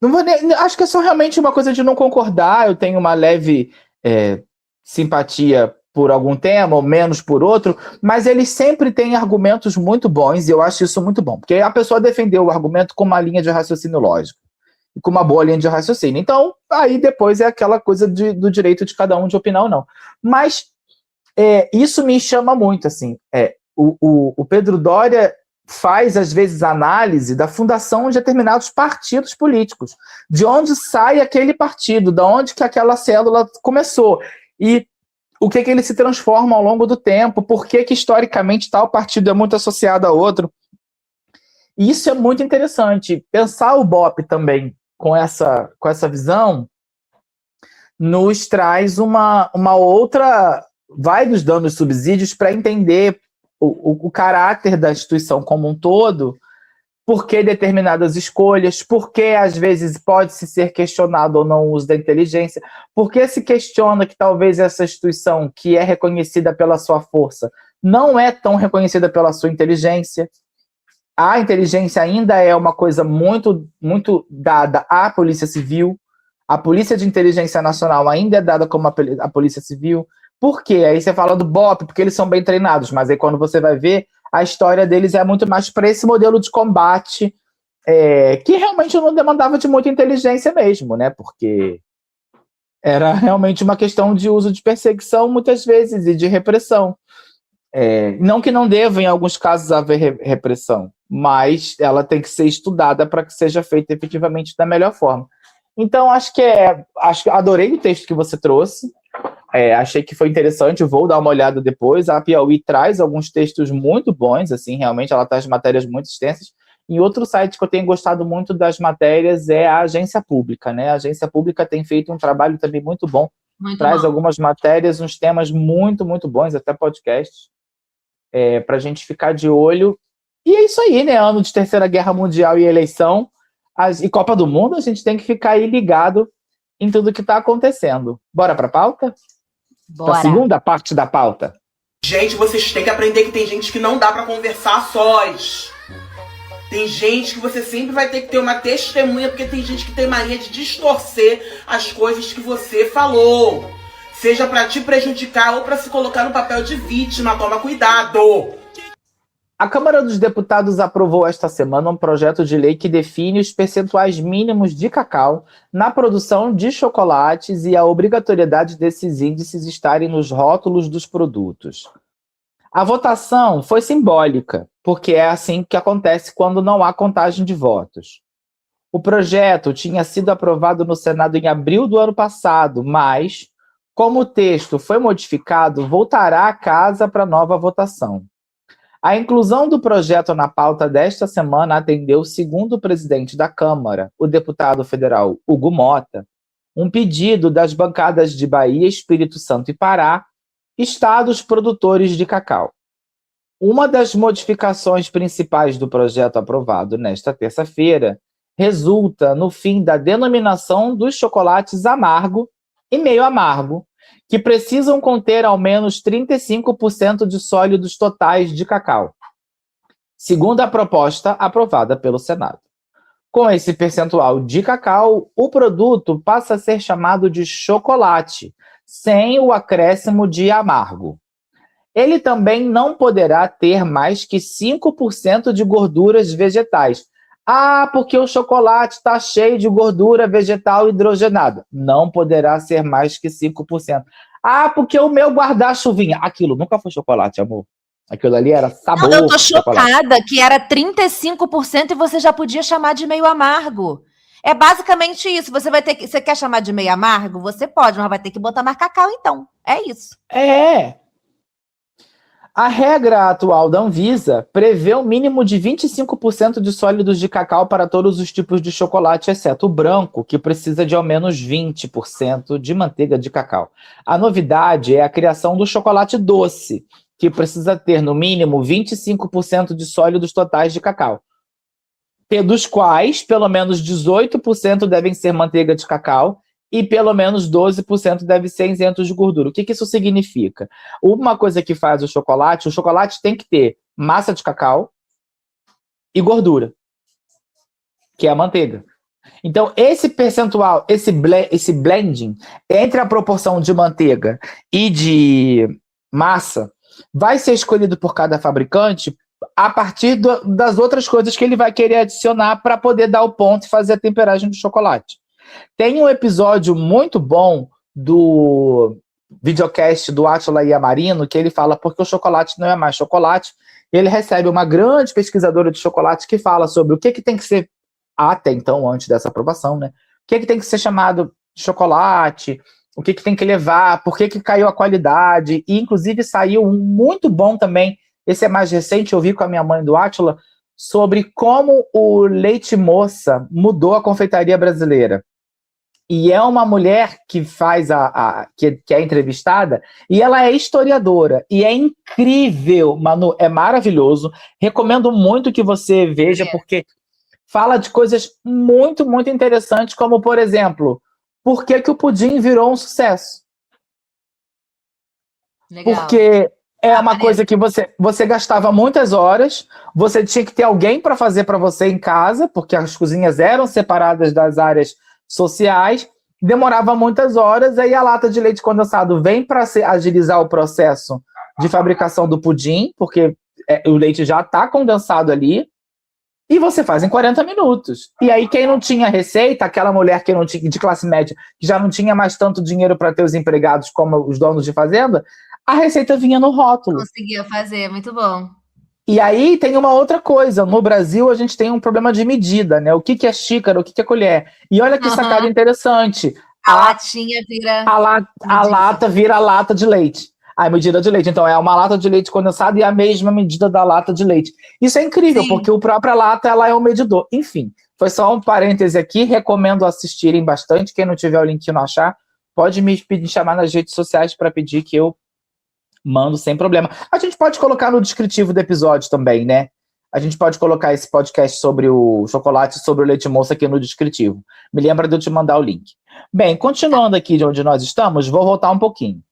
não vou nem, acho que é só realmente uma coisa de não concordar. Eu tenho uma leve simpatia por algum tema, ou menos por outro, mas eles sempre têm argumentos muito bons, e eu acho isso muito bom, porque a pessoa defendeu o argumento com uma linha de raciocínio lógico, e com uma boa linha de raciocínio. Então, aí depois é aquela coisa do direito de cada um de opinar ou não. Mas isso me chama muito, assim. O Pedro Doria faz, às vezes, análise da fundação de determinados partidos políticos, de onde sai aquele partido, de onde que aquela célula começou, e o que ele se transforma ao longo do tempo, por que historicamente tal partido é muito associado a outro. E isso é muito interessante. Pensar o BOPE também com essa visão nos traz uma outra... vai nos dando os subsídios para entender o caráter da instituição como um todo, por que determinadas escolhas, por que às vezes pode-se ser questionado ou não o uso da inteligência, por que se questiona que talvez essa instituição, que é reconhecida pela sua força, não é tão reconhecida pela sua inteligência. A inteligência ainda é uma coisa muito, muito dada à Polícia Civil, a Polícia de Inteligência Nacional ainda é dada como a Polícia Civil. Por quê? Aí você fala do BOPE, porque eles são bem treinados, mas aí quando você vai ver, a história deles é muito mais para esse modelo de combate que realmente não demandava de muita inteligência mesmo, né? Porque era realmente uma questão de uso de perseguição, muitas vezes, e de repressão. Não que não deva, em alguns casos, haver repressão, mas ela tem que ser estudada para que seja feita efetivamente da melhor forma. Então, acho que adorei o texto que você trouxe, achei que foi interessante, vou dar uma olhada depois. A Piauí traz alguns textos muito bons, assim, realmente ela traz matérias muito extensas. E outro site que eu tenho gostado muito das matérias é a Agência Pública, né? A Agência Pública tem feito um trabalho também muito bom, traz algumas matérias, uns temas muito, muito bons, até podcasts, para a gente ficar de olho. E é isso aí, né? Ano de Terceira Guerra Mundial e eleição, e Copa do Mundo, a gente tem que ficar aí ligado em tudo que está acontecendo. Bora para a pauta? Bora. Para a segunda parte da pauta. Gente, vocês têm que aprender que tem gente que não dá pra conversar sós. Tem gente que você sempre vai ter que ter uma testemunha, porque tem gente que tem mania de distorcer as coisas que você falou. Seja pra te prejudicar ou pra se colocar no papel de vítima. Toma cuidado! A Câmara dos Deputados aprovou esta semana um projeto de lei que define os percentuais mínimos de cacau na produção de chocolates e a obrigatoriedade desses índices estarem nos rótulos dos produtos. A votação foi simbólica, porque é assim que acontece quando não há contagem de votos. O projeto tinha sido aprovado no Senado em abril do ano passado, mas, como o texto foi modificado, voltará à casa para nova votação. A inclusão do projeto na pauta desta semana atendeu, segundo o presidente da Câmara, o deputado federal Hugo Mota, um pedido das bancadas de Bahia, Espírito Santo e Pará, estados produtores de cacau. Uma das modificações principais do projeto aprovado nesta terça-feira resulta no fim da denominação dos chocolates amargo e meio amargo, que precisam conter ao menos 35% de sólidos totais de cacau, segundo a proposta aprovada pelo Senado. Com esse percentual de cacau, o produto passa a ser chamado de chocolate, sem o acréscimo de amargo. Ele também não poderá ter mais que 5% de gorduras vegetais. Ah, porque o chocolate está cheio de gordura vegetal hidrogenada. Não poderá ser mais que 5%. Ah, porque o meu guarda-chuvinha. Aquilo nunca foi chocolate, amor. Aquilo ali era sabor. Não, eu tô chocada que era 35% e você já podia chamar de meio amargo. É basicamente isso. Você quer chamar de meio amargo? Você pode, mas vai ter que botar mais cacau então. É isso. A regra atual da Anvisa prevê um mínimo de 25% de sólidos de cacau para todos os tipos de chocolate, exceto o branco, que precisa de ao menos 20% de manteiga de cacau. A novidade é a criação do chocolate doce, que precisa ter no mínimo 25% de sólidos totais de cacau, dos quais pelo menos 18% devem ser manteiga de cacau, e pelo menos 12% deve ser isento de gordura. O que isso significa? Uma coisa que faz o chocolate tem que ter massa de cacau e gordura, que é a manteiga. Então, esse percentual, esse blending entre a proporção de manteiga e de massa vai ser escolhido por cada fabricante a partir das outras coisas que ele vai querer adicionar para poder dar o ponto e fazer a temperagem do chocolate. Tem um episódio muito bom do videocast do Átila Yamarino, que ele fala porque o chocolate não é mais chocolate. Ele recebe uma grande pesquisadora de chocolate que fala sobre o que tem que ser, até então, antes dessa aprovação, né? O que tem que ser chamado de chocolate, o que tem que levar, por que caiu a qualidade. E, inclusive, saiu um muito bom também, esse é mais recente, eu vi com a minha mãe do Átila, sobre como o leite moça mudou a confeitaria brasileira. E é uma mulher que faz que é entrevistada, e ela é historiadora. E é incrível, Manu, é maravilhoso. Recomendo muito que você veja, porque fala de coisas muito, muito interessantes, como, por exemplo, por que o pudim virou um sucesso. Legal. Porque é uma coisa que você gastava muitas horas, você tinha que ter alguém para fazer para você em casa, porque as cozinhas eram separadas das áreas sociais, demorava muitas horas, aí a lata de leite condensado vem para agilizar o processo de fabricação do pudim, porque o leite já está condensado ali, E você faz em 40 minutos. E aí, quem não tinha receita, aquela mulher que não tinha, de classe média, que já não tinha mais tanto dinheiro para ter os empregados como os donos de fazenda, a receita vinha no rótulo. Conseguia fazer, muito bom. E aí tem uma outra coisa. No Brasil, a gente tem um problema de medida, né? O que é xícara, o que é colher. E olha que sacada interessante. A latinha vira... A lata vira a lata de leite. A medida de leite. Então, é uma lata de leite condensado e a mesma medida da lata de leite. Isso é incrível, porque a própria lata ela é um medidor. Enfim, foi só um parêntese aqui. Recomendo assistirem bastante. Quem não tiver o link e não achar, pode me chamar nas redes sociais para pedir que eu mando sem problema. A gente pode colocar no descritivo do episódio também, né? A gente pode colocar esse podcast sobre o chocolate, sobre o leite moça aqui no descritivo. Me lembra de eu te mandar o link. Bem, continuando aqui de onde nós estamos, vou voltar um pouquinho.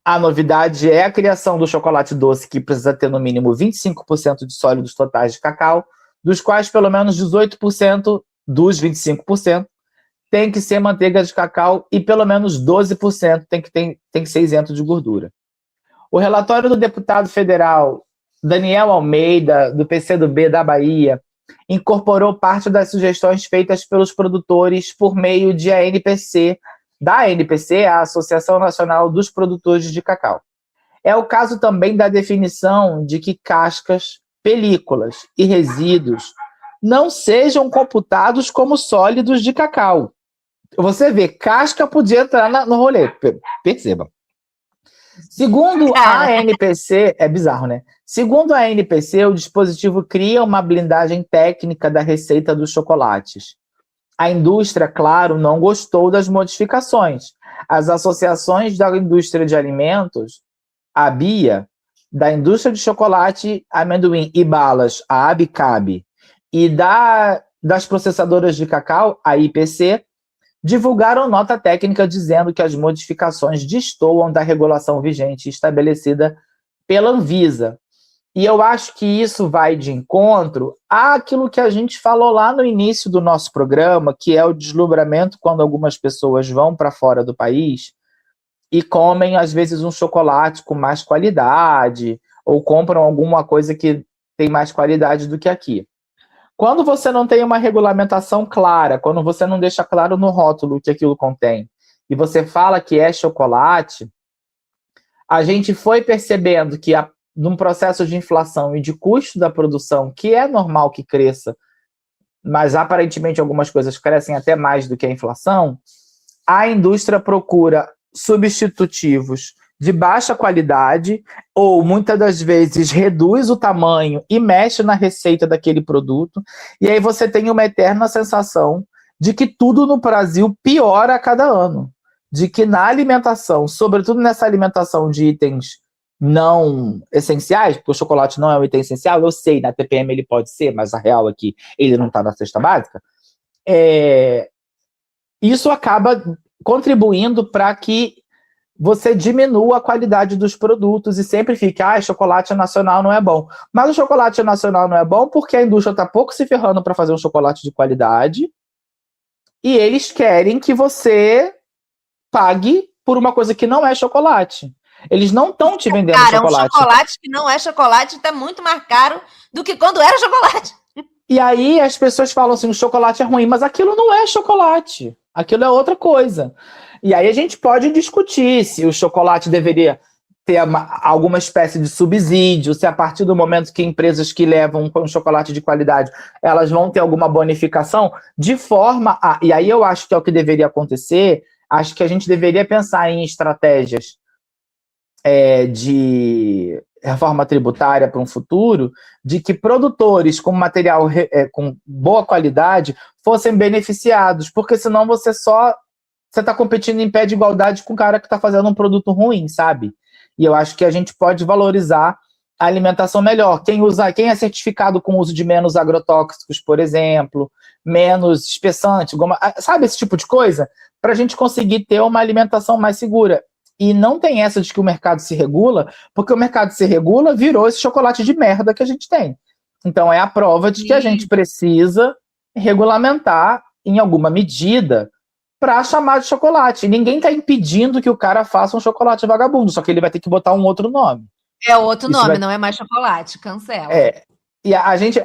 A novidade é a criação do chocolate doce, que precisa ter no mínimo 25% de sólidos totais de cacau, dos quais pelo menos 18% dos 25% tem que ser manteiga de cacau e pelo menos 12% tem que ser isento de gordura. O relatório do deputado federal Daniel Almeida, do PCdoB da Bahia, incorporou parte das sugestões feitas pelos produtores por meio de da ANPC, a Associação Nacional dos Produtores de Cacau. É o caso também da definição de que cascas, películas e resíduos não sejam computados como sólidos de cacau. Você vê, casca podia entrar no rolê, perceba. Segundo a ANPC, é bizarro, né? Segundo a ANPC, o dispositivo cria uma blindagem técnica da receita dos chocolates. A indústria, claro, não gostou das modificações. As associações da indústria de alimentos, a BIA, da indústria de chocolate, amendoim e balas, a ABCAB, e das processadoras de cacau, a IPC, divulgaram nota técnica dizendo que as modificações destoam da regulação vigente estabelecida pela Anvisa. E eu acho que isso vai de encontro àquilo que a gente falou lá no início do nosso programa, que é o deslumbramento quando algumas pessoas vão para fora do país e comem, às vezes, um chocolate com mais qualidade ou compram alguma coisa que tem mais qualidade do que aqui. Quando você não tem uma regulamentação clara, quando você não deixa claro no rótulo o que aquilo contém, e você fala que é chocolate, a gente foi percebendo que num processo de inflação e de custo da produção, que é normal que cresça, mas aparentemente algumas coisas crescem até mais do que a inflação, a indústria procura substitutivos de baixa qualidade, ou muitas das vezes reduz o tamanho e mexe na receita daquele produto, e aí você tem uma eterna sensação de que tudo no Brasil piora a cada ano, de que na alimentação, sobretudo nessa alimentação de itens não essenciais, porque o chocolate não é um item essencial, eu sei, na TPM ele pode ser, mas a real é que ele não está na cesta básica, isso acaba contribuindo para que você diminua a qualidade dos produtos e sempre fica, chocolate nacional não é bom. Mas o chocolate nacional não é bom porque a indústria está pouco se ferrando para fazer um chocolate de qualidade e eles querem que você pague por uma coisa que não é chocolate. Eles não estão te vendendo chocolate. Um chocolate que não é chocolate está muito mais caro do que quando era chocolate. E aí as pessoas falam assim, o chocolate é ruim, mas aquilo não é chocolate. Aquilo é outra coisa. E aí a gente pode discutir se o chocolate deveria ter alguma espécie de subsídio, se a partir do momento que empresas que levam um chocolate de qualidade, elas vão ter alguma bonificação, de forma a... E aí eu acho que é o que deveria acontecer, acho que a gente deveria pensar em estratégias de reforma tributária para um futuro, de que produtores com material com boa qualidade fossem beneficiados, porque senão você está competindo em pé de igualdade com o cara que está fazendo um produto ruim, sabe? E eu acho que a gente pode valorizar a alimentação melhor. Quem é certificado com o uso de menos agrotóxicos, por exemplo, menos espessante, sabe esse tipo de coisa? Para a gente conseguir ter uma alimentação mais segura. E não tem essa de que o mercado se regula, porque o mercado se regula virou esse chocolate de merda que a gente tem. Então é a prova de que a gente precisa regulamentar em alguma medida para chamar de chocolate. E ninguém está impedindo que o cara faça um chocolate vagabundo, só que ele vai ter que botar um outro nome. É outro nome, não é mais chocolate, cancela. E a gente,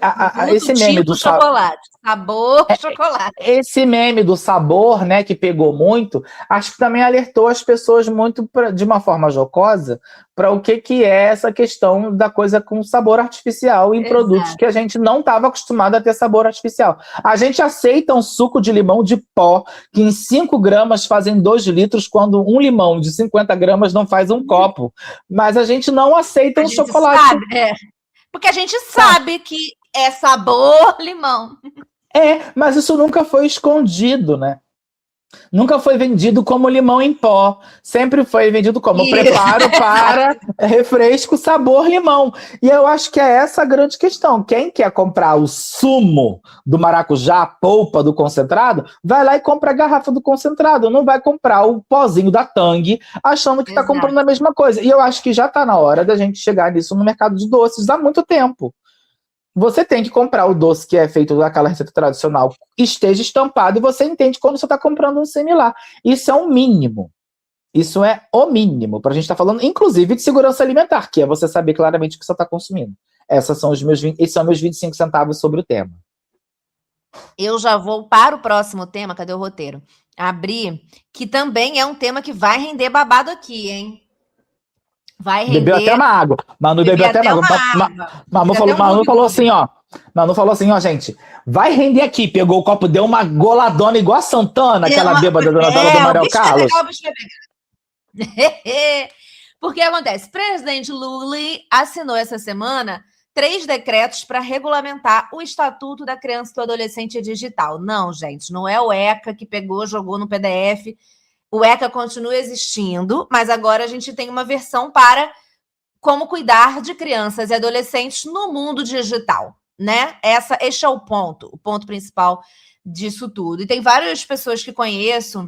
esse meme do chocolate, sabor chocolate. Esse meme do sabor, né, que pegou muito, acho que também alertou as pessoas muito de uma forma jocosa para o que é essa questão da coisa com sabor artificial em produtos que a gente não estava acostumado a ter sabor artificial. A gente aceita um suco de limão de pó, que em 5 gramas fazem 2 litros, quando um limão de 50 gramas não faz um copo. Mas a gente não aceita um chocolate. Sabe, porque a gente sabe que é sabor limão. Mas isso nunca foi escondido, né? Nunca foi vendido como limão em pó. Sempre foi vendido como preparo para refresco sabor limão. E eu acho que é essa a grande questão. Quem quer comprar o sumo do maracujá, a polpa do concentrado, vai lá e compra a garrafa do concentrado. Não vai comprar o pozinho da Tang achando que está comprando a mesma coisa. E eu acho que já está na hora da gente chegar nisso no mercado de doces há muito tempo. Você tem que comprar o doce que é feito daquela receita tradicional, esteja estampado, e você entende quando você está comprando um similar. Isso é o mínimo. Isso é o mínimo. Para a gente estar falando, inclusive, de segurança alimentar, que é você saber claramente o que você está consumindo. Esses são meus 25 centavos sobre o tema. Eu já vou para o próximo tema. Cadê o roteiro? Abrir, que também é um tema que vai render babado aqui, hein? Vai render. Bebeu até uma água. Manu bebeu até uma água. Manu falou assim, ó. Manu falou assim, ó, gente. Vai render aqui. Pegou o copo, deu uma goladona igual a Santana, aquela bêbada da novela do Manuel Carlos. Porque acontece, presidente Lula assinou essa semana 3 decretos para regulamentar o Estatuto da Criança e do Adolescente Digital. Não, gente, não é o ECA que pegou, jogou no PDF. O ECA continua existindo, mas agora a gente tem uma versão para como cuidar de crianças e adolescentes no mundo digital, né? Este é o ponto principal disso tudo. E tem várias pessoas que conheço,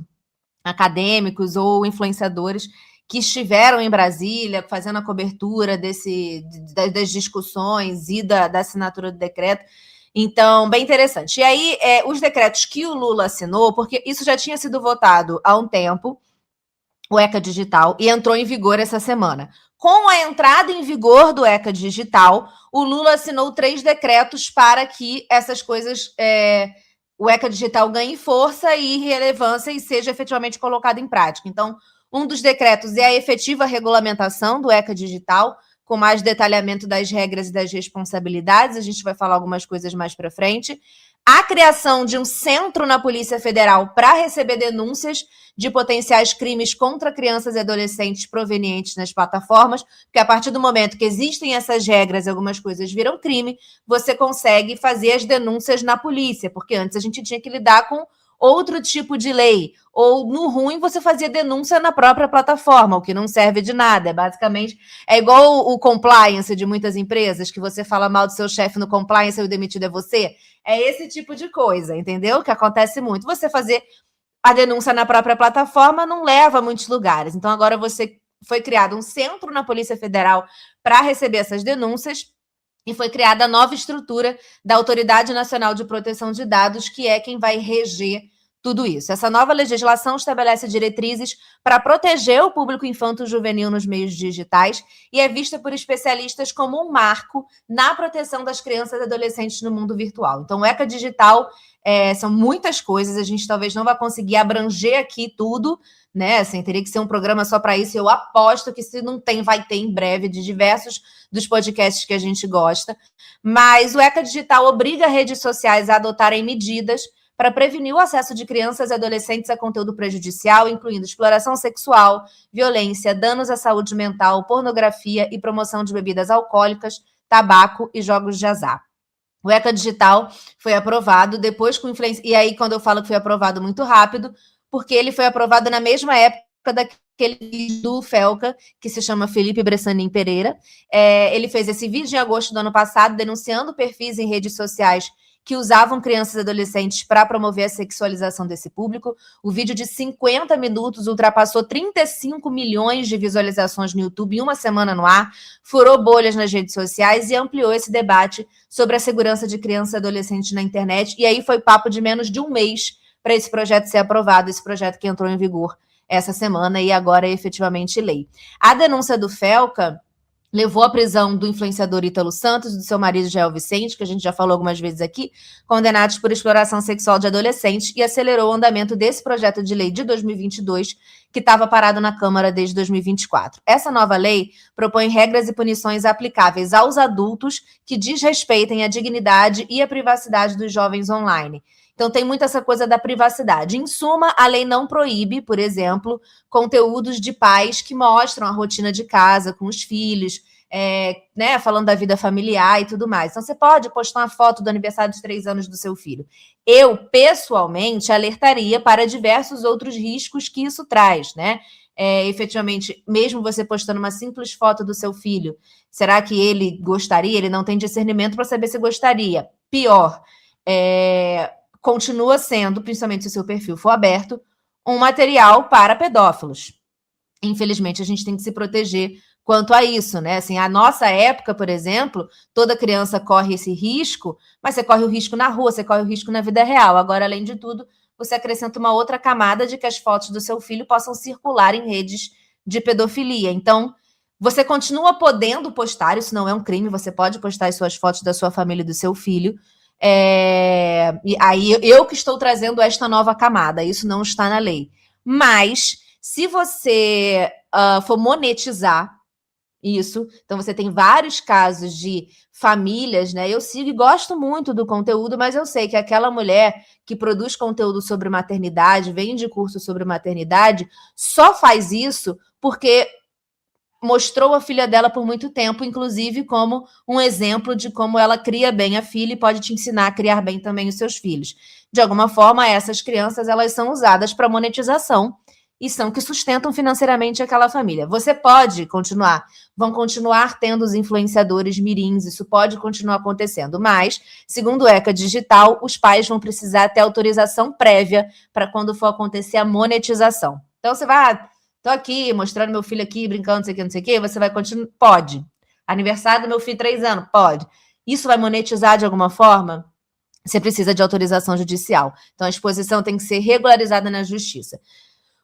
acadêmicos ou influenciadores, que estiveram em Brasília fazendo a cobertura das discussões e da assinatura do decreto. Então, bem interessante. E aí, os decretos que o Lula assinou, porque isso já tinha sido votado há um tempo, o ECA Digital, e entrou em vigor essa semana. Com a entrada em vigor do ECA Digital, o Lula assinou 3 decretos para que essas coisas, o ECA Digital ganhe força e relevância e seja efetivamente colocado em prática. Então, um dos decretos é a efetiva regulamentação do ECA Digital, com mais detalhamento das regras e das responsabilidades. A gente vai falar algumas coisas mais para frente. A criação de um centro na Polícia Federal para receber denúncias de potenciais crimes contra crianças e adolescentes provenientes nas plataformas, porque a partir do momento que existem essas regras e algumas coisas viram crime, você consegue fazer as denúncias na polícia, porque antes a gente tinha que lidar com outro tipo de lei, ou no ruim você fazia denúncia na própria plataforma, o que não serve de nada, basicamente é igual o compliance de muitas empresas, que você fala mal do seu chefe no compliance e o demitido é você, é esse tipo de coisa, entendeu? Que acontece muito, você fazer a denúncia na própria plataforma não leva a muitos lugares, então agora foi criado um centro na Polícia Federal para receber essas denúncias, e foi criada a nova estrutura da Autoridade Nacional de Proteção de Dados, que é quem vai reger tudo isso. Essa nova legislação estabelece diretrizes para proteger o público infanto-juvenil nos meios digitais e é vista por especialistas como um marco na proteção das crianças e adolescentes no mundo virtual. Então, o ECA Digital são muitas coisas, a gente talvez não vai conseguir abranger aqui tudo, né? Assim, teria que ser um programa só para isso. Eu aposto que se não tem, vai ter em breve, de diversos dos podcasts que a gente gosta. Mas o ECA Digital obriga redes sociais a adotarem medidas para prevenir o acesso de crianças e adolescentes a conteúdo prejudicial, incluindo exploração sexual, violência, danos à saúde mental, pornografia e promoção de bebidas alcoólicas, tabaco e jogos de azar. O ECA Digital foi aprovado depois com influência... E aí, quando eu falo que foi aprovado muito rápido, porque ele foi aprovado na mesma época daquele do Felca, que se chama Felipe Bressanin Pereira. Ele fez esse vídeo em agosto do ano passado, denunciando perfis em redes sociais que usavam crianças e adolescentes para promover a sexualização desse público. O vídeo de 50 minutos ultrapassou 35 milhões de visualizações no YouTube em uma semana no ar, furou bolhas nas redes sociais e ampliou esse debate sobre a segurança de crianças e adolescentes na internet. E aí foi papo de menos de um mês para esse projeto ser aprovado, esse projeto que entrou em vigor essa semana e agora é efetivamente lei. A denúncia do Felca levou à prisão do influenciador Ítalo Santos e do seu marido Jael Vicente, que a gente já falou algumas vezes aqui, condenados por exploração sexual de adolescentes, e acelerou o andamento desse projeto de lei de 2022, que estava parado na Câmara desde 2024. Essa nova lei propõe regras e punições aplicáveis aos adultos que desrespeitem a dignidade e a privacidade dos jovens online. Então, tem muito essa coisa da privacidade. Em suma, a lei não proíbe, por exemplo, conteúdos de pais que mostram a rotina de casa com os filhos, né, falando da vida familiar e tudo mais. Então, você pode postar uma foto do aniversário de 3 anos do seu filho. Eu, pessoalmente, alertaria para diversos outros riscos que isso traz, né? Efetivamente, mesmo você postando uma simples foto do seu filho, será que ele gostaria? Ele não tem discernimento para saber se gostaria. Pior, continua sendo, principalmente se o seu perfil for aberto, um material para pedófilos. Infelizmente, a gente tem que se proteger quanto a isso, né? Assim, a nossa época, por exemplo, toda criança corre esse risco, mas você corre o risco na rua, você corre o risco na vida real. Agora, além de tudo, você acrescenta uma outra camada de que as fotos do seu filho possam circular em redes de pedofilia. Então, você continua podendo postar, isso não é um crime, você pode postar as suas fotos da sua família e do seu filho. E aí eu que estou trazendo esta nova camada, isso não está na lei. Mas, se você for monetizar isso, então você tem vários casos de famílias, né? Eu sigo e gosto muito do conteúdo, mas eu sei que aquela mulher que produz conteúdo sobre maternidade, vende curso sobre maternidade, só faz isso porque mostrou a filha dela por muito tempo, inclusive como um exemplo de como ela cria bem a filha e pode te ensinar a criar bem também os seus filhos. De alguma forma, essas crianças elas são usadas para monetização e são que sustentam financeiramente aquela família. Você pode continuar, vão continuar tendo os influenciadores mirins, isso pode continuar acontecendo, mas, segundo o ECA Digital, os pais vão precisar ter autorização prévia para quando for acontecer a monetização. Então, você vai... Tô aqui, mostrando meu filho aqui, brincando, não sei o quê, você vai continuar... Pode. Aniversário do meu filho, 3 anos? Pode. Isso vai monetizar de alguma forma? Você precisa de autorização judicial. Então, a exposição tem que ser regularizada na justiça.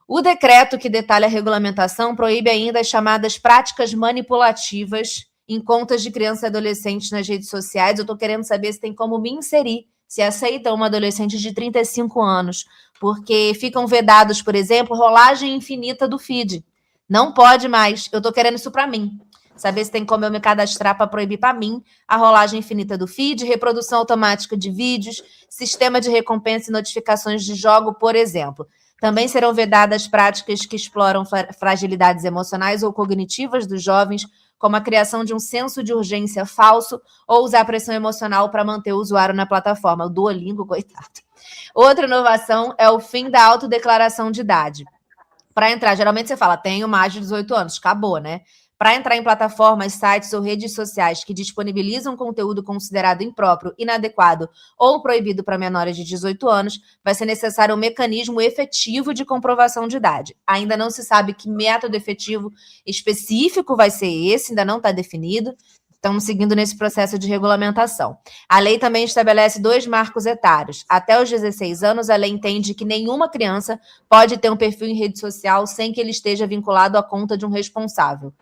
O decreto que detalha a regulamentação proíbe ainda as chamadas práticas manipulativas em contas de crianças e adolescentes nas redes sociais. Eu tô querendo saber se tem como me inserir, se aceita uma adolescente de 35 anos, porque ficam vedados, por exemplo, rolagem infinita do feed. Não pode mais. Eu estou querendo isso para mim. Saber se tem como eu me cadastrar para proibir para mim a rolagem infinita do feed, reprodução automática de vídeos, sistema de recompensa e notificações de jogo, por exemplo. Também serão vedadas práticas que exploram fragilidades emocionais ou cognitivas dos jovens, como a criação de um senso de urgência falso ou usar pressão emocional para manter o usuário na plataforma. O Duolingo, coitado. Outra inovação é o fim da autodeclaração de idade. Para entrar, geralmente você fala, tenho mais de 18 anos, acabou, né? Para entrar em plataformas, sites ou redes sociais que disponibilizam conteúdo considerado impróprio, inadequado ou proibido para menores de 18 anos, vai ser necessário um mecanismo efetivo de comprovação de idade. Ainda não se sabe que método efetivo específico vai ser esse, ainda não está definido. Estamos seguindo nesse processo de regulamentação. A lei também estabelece 2 marcos etários. Até os 16 anos, a lei entende que nenhuma criança pode ter um perfil em rede social sem que ele esteja vinculado à conta de um responsável.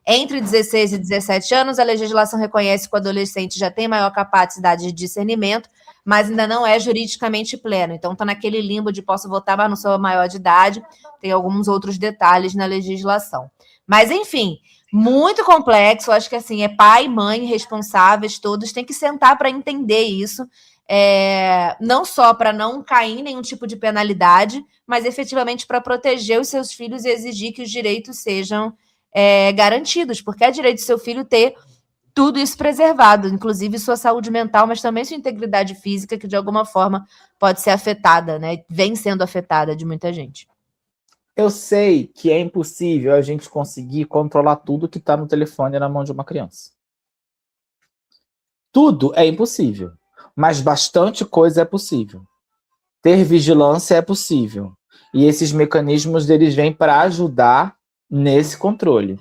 Entre 16 e 17 anos, a legislação reconhece que o adolescente já tem maior capacidade de discernimento, mas ainda não é juridicamente pleno. Então, está naquele limbo de posso votar, mas não sou maior de idade. Tem alguns outros detalhes na legislação. Mas, enfim, muito complexo. Acho que, assim, pai, mãe, responsáveis, todos têm que sentar para entender isso. Não só para não cair em nenhum tipo de penalidade, mas efetivamente para proteger os seus filhos e exigir que os direitos sejam garantidos, porque é direito do seu filho ter tudo isso preservado, inclusive sua saúde mental, mas também sua integridade física, que de alguma forma pode ser afetada, né? Vem sendo afetada de muita gente. Eu sei que é impossível a gente conseguir controlar tudo que está no telefone na mão de uma criança. Tudo é impossível, mas bastante coisa é possível. Ter vigilância é possível. E esses mecanismos deles vêm para ajudar nesse controle.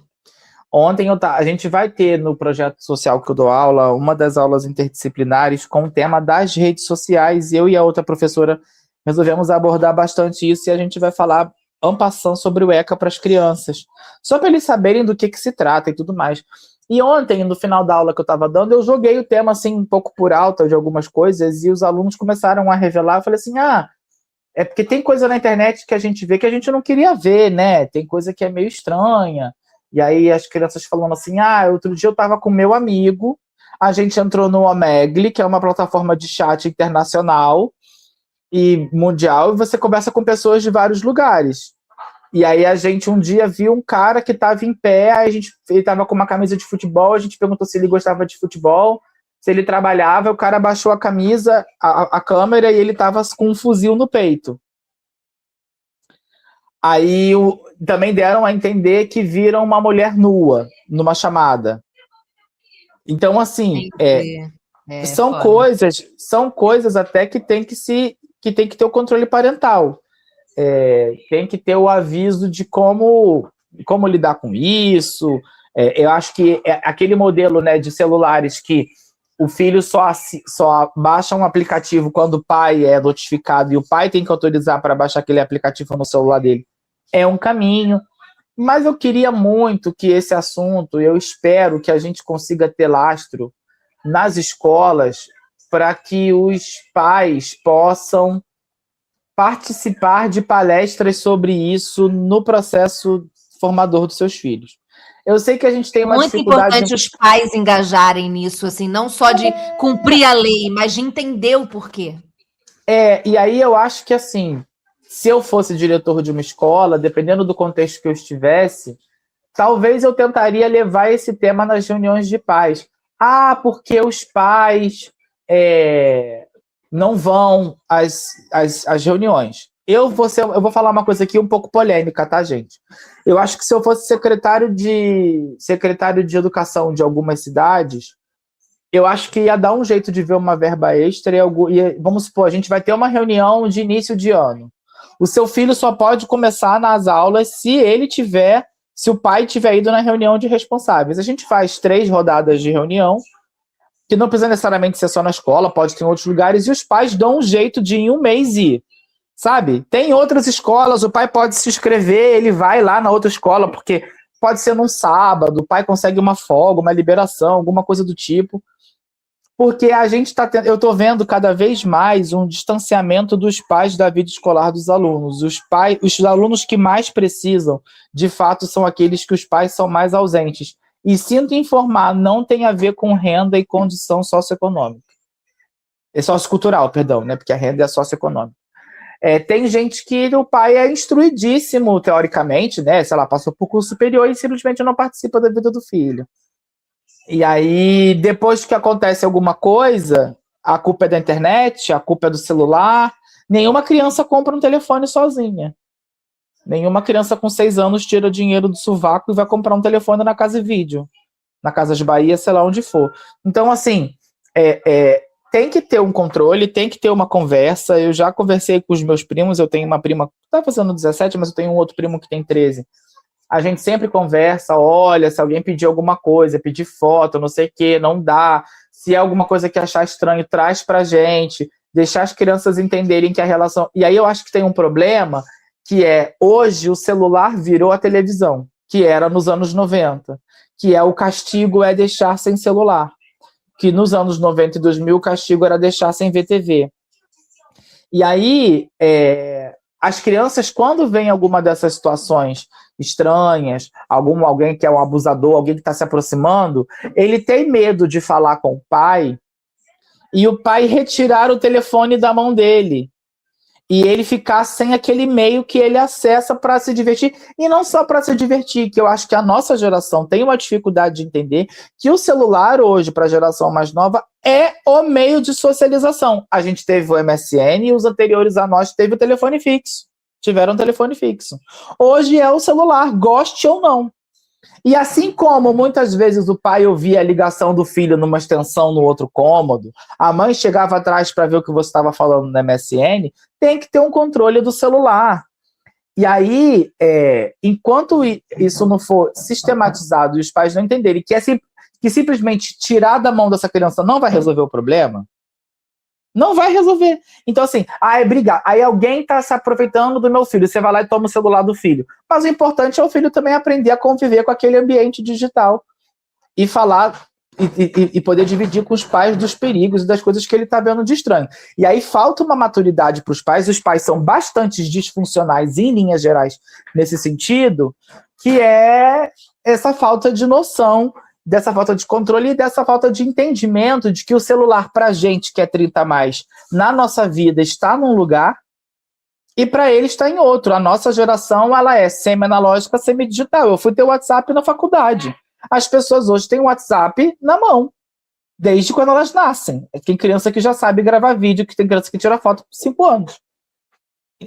Ontem a gente vai ter no projeto social que eu dou aula, uma das aulas interdisciplinares com o tema das redes sociais. Eu e a outra professora resolvemos abordar bastante isso e a gente vai falar en passant sobre o ECA para as crianças, só para eles saberem do que se trata e tudo mais. E ontem, no final da aula que eu estava dando, eu joguei o tema assim um pouco por alto de algumas coisas e os alunos começaram a revelar. Eu falei assim, é porque tem coisa na internet que a gente vê que a gente não queria ver, né? Tem coisa que é meio estranha. E aí as crianças falando assim, outro dia eu estava com meu amigo, a gente entrou no Omegle, que é uma plataforma de chat internacional e mundial, e você conversa com pessoas de vários lugares. E aí a gente um dia viu um cara que estava em pé, ele estava com uma camisa de futebol, a gente perguntou se ele gostava de futebol, se ele trabalhava, o cara abaixou a camisa, a câmera, e ele estava com um fuzil no peito. Aí também deram a entender que viram uma mulher nua numa chamada. Então, assim, são coisas até que tem que ter o controle parental. Tem que ter o aviso de como lidar com isso. Eu acho que aquele modelo, né, de celulares que o filho só baixa um aplicativo quando o pai é notificado e o pai tem que autorizar para baixar aquele aplicativo no celular dele, é um caminho. Mas eu queria muito que esse assunto, eu espero que a gente consiga ter lastro nas escolas para que os pais possam participar de palestras sobre isso no processo formador dos seus filhos. Eu sei que a gente tem uma dificuldade... Muito importante os pais engajarem nisso, assim, não só de cumprir a lei, mas de entender o porquê. E aí eu acho que, assim, se eu fosse diretor de uma escola, dependendo do contexto que eu estivesse, talvez eu tentaria levar esse tema nas reuniões de pais. Porque os pais não vão às reuniões. Eu vou falar uma coisa aqui um pouco polêmica, tá, gente? Eu acho que se eu fosse secretário de educação de algumas cidades, eu acho que ia dar um jeito de ver uma verba extra e vamos supor, a gente vai ter uma reunião de início de ano. O seu filho só pode começar nas aulas se o pai tiver ido na reunião de responsáveis. A gente faz 3 rodadas de reunião, que não precisa necessariamente ser só na escola, pode ter em outros lugares, e os pais dão um jeito de em um mês ir. Sabe? Tem outras escolas, o pai pode se inscrever, ele vai lá na outra escola, porque pode ser num sábado, o pai consegue uma folga, uma liberação, alguma coisa do tipo. Porque a gente eu estou vendo cada vez mais um distanciamento dos pais da vida escolar dos alunos. Os alunos que mais precisam, de fato, são aqueles que os pais são mais ausentes. E sinto informar, não tem a ver com renda e condição socioeconômica. Sociocultural, perdão, né? Porque a renda é socioeconômica. Tem gente que o pai é instruidíssimo, teoricamente, né? Sei lá, passou por curso superior e simplesmente não participa da vida do filho. E aí, depois que acontece alguma coisa, a culpa é da internet, a culpa é do celular. Nenhuma criança compra um telefone sozinha. Nenhuma criança com 6 anos tira dinheiro do sovaco e vai comprar um telefone na Casa Vídeo, na Casa de Bahia, sei lá onde for. Então, assim, tem que ter um controle, tem que ter uma conversa. Eu já conversei com os meus primos, eu tenho uma prima que está fazendo 17, mas eu tenho um outro primo que tem 13. A gente sempre conversa, olha, se alguém pedir alguma coisa, pedir foto, não sei o quê, não dá. Se é alguma coisa que achar estranho, traz pra gente, deixar as crianças entenderem que a relação... E aí eu acho que tem um problema, que hoje o celular virou a televisão, que era nos anos 90, que o castigo é deixar sem celular. Que nos anos 90 e 2000 o castigo era deixar sem ver TV. E aí, as crianças, quando vem alguma dessas situações estranhas, alguém que é um abusador, alguém que está se aproximando, ele tem medo de falar com o pai e o pai retirar o telefone da mão dele. E ele ficar sem aquele meio que ele acessa para se divertir. E não só para se divertir, que eu acho que a nossa geração tem uma dificuldade de entender que o celular hoje, para a geração mais nova, é o meio de socialização. A gente teve o MSN e os anteriores a nós teve o telefone fixo. Tiveram um telefone fixo. Hoje é o celular, goste ou não. E assim como muitas vezes o pai ouvia a ligação do filho numa extensão no outro cômodo, a mãe chegava atrás para ver o que você estava falando no MSN, tem que ter um controle do celular. E aí, enquanto isso não for sistematizado e os pais não entenderem que simplesmente tirar da mão dessa criança não vai resolver o problema, não vai resolver. Então, assim, é brigar. Aí alguém está se aproveitando do meu filho. Você vai lá e toma o celular do filho. Mas o importante é o filho também aprender a conviver com aquele ambiente digital. e falar e poder dividir com os pais dos perigos e das coisas que ele está vendo de estranho. E aí falta uma maturidade para os pais são bastante disfuncionais em linhas gerais nesse sentido, que é essa falta de noção, dessa falta de controle e dessa falta de entendimento de que o celular, para a gente que é 30 a mais, na nossa vida está num lugar e para ele está em outro. A nossa geração ela é semi-analógica, semi-digital. Eu fui ter WhatsApp na faculdade. As pessoas hoje têm o WhatsApp na mão, desde quando elas nascem. Tem criança que já sabe gravar vídeo, que tem criança que tira foto com 5 anos.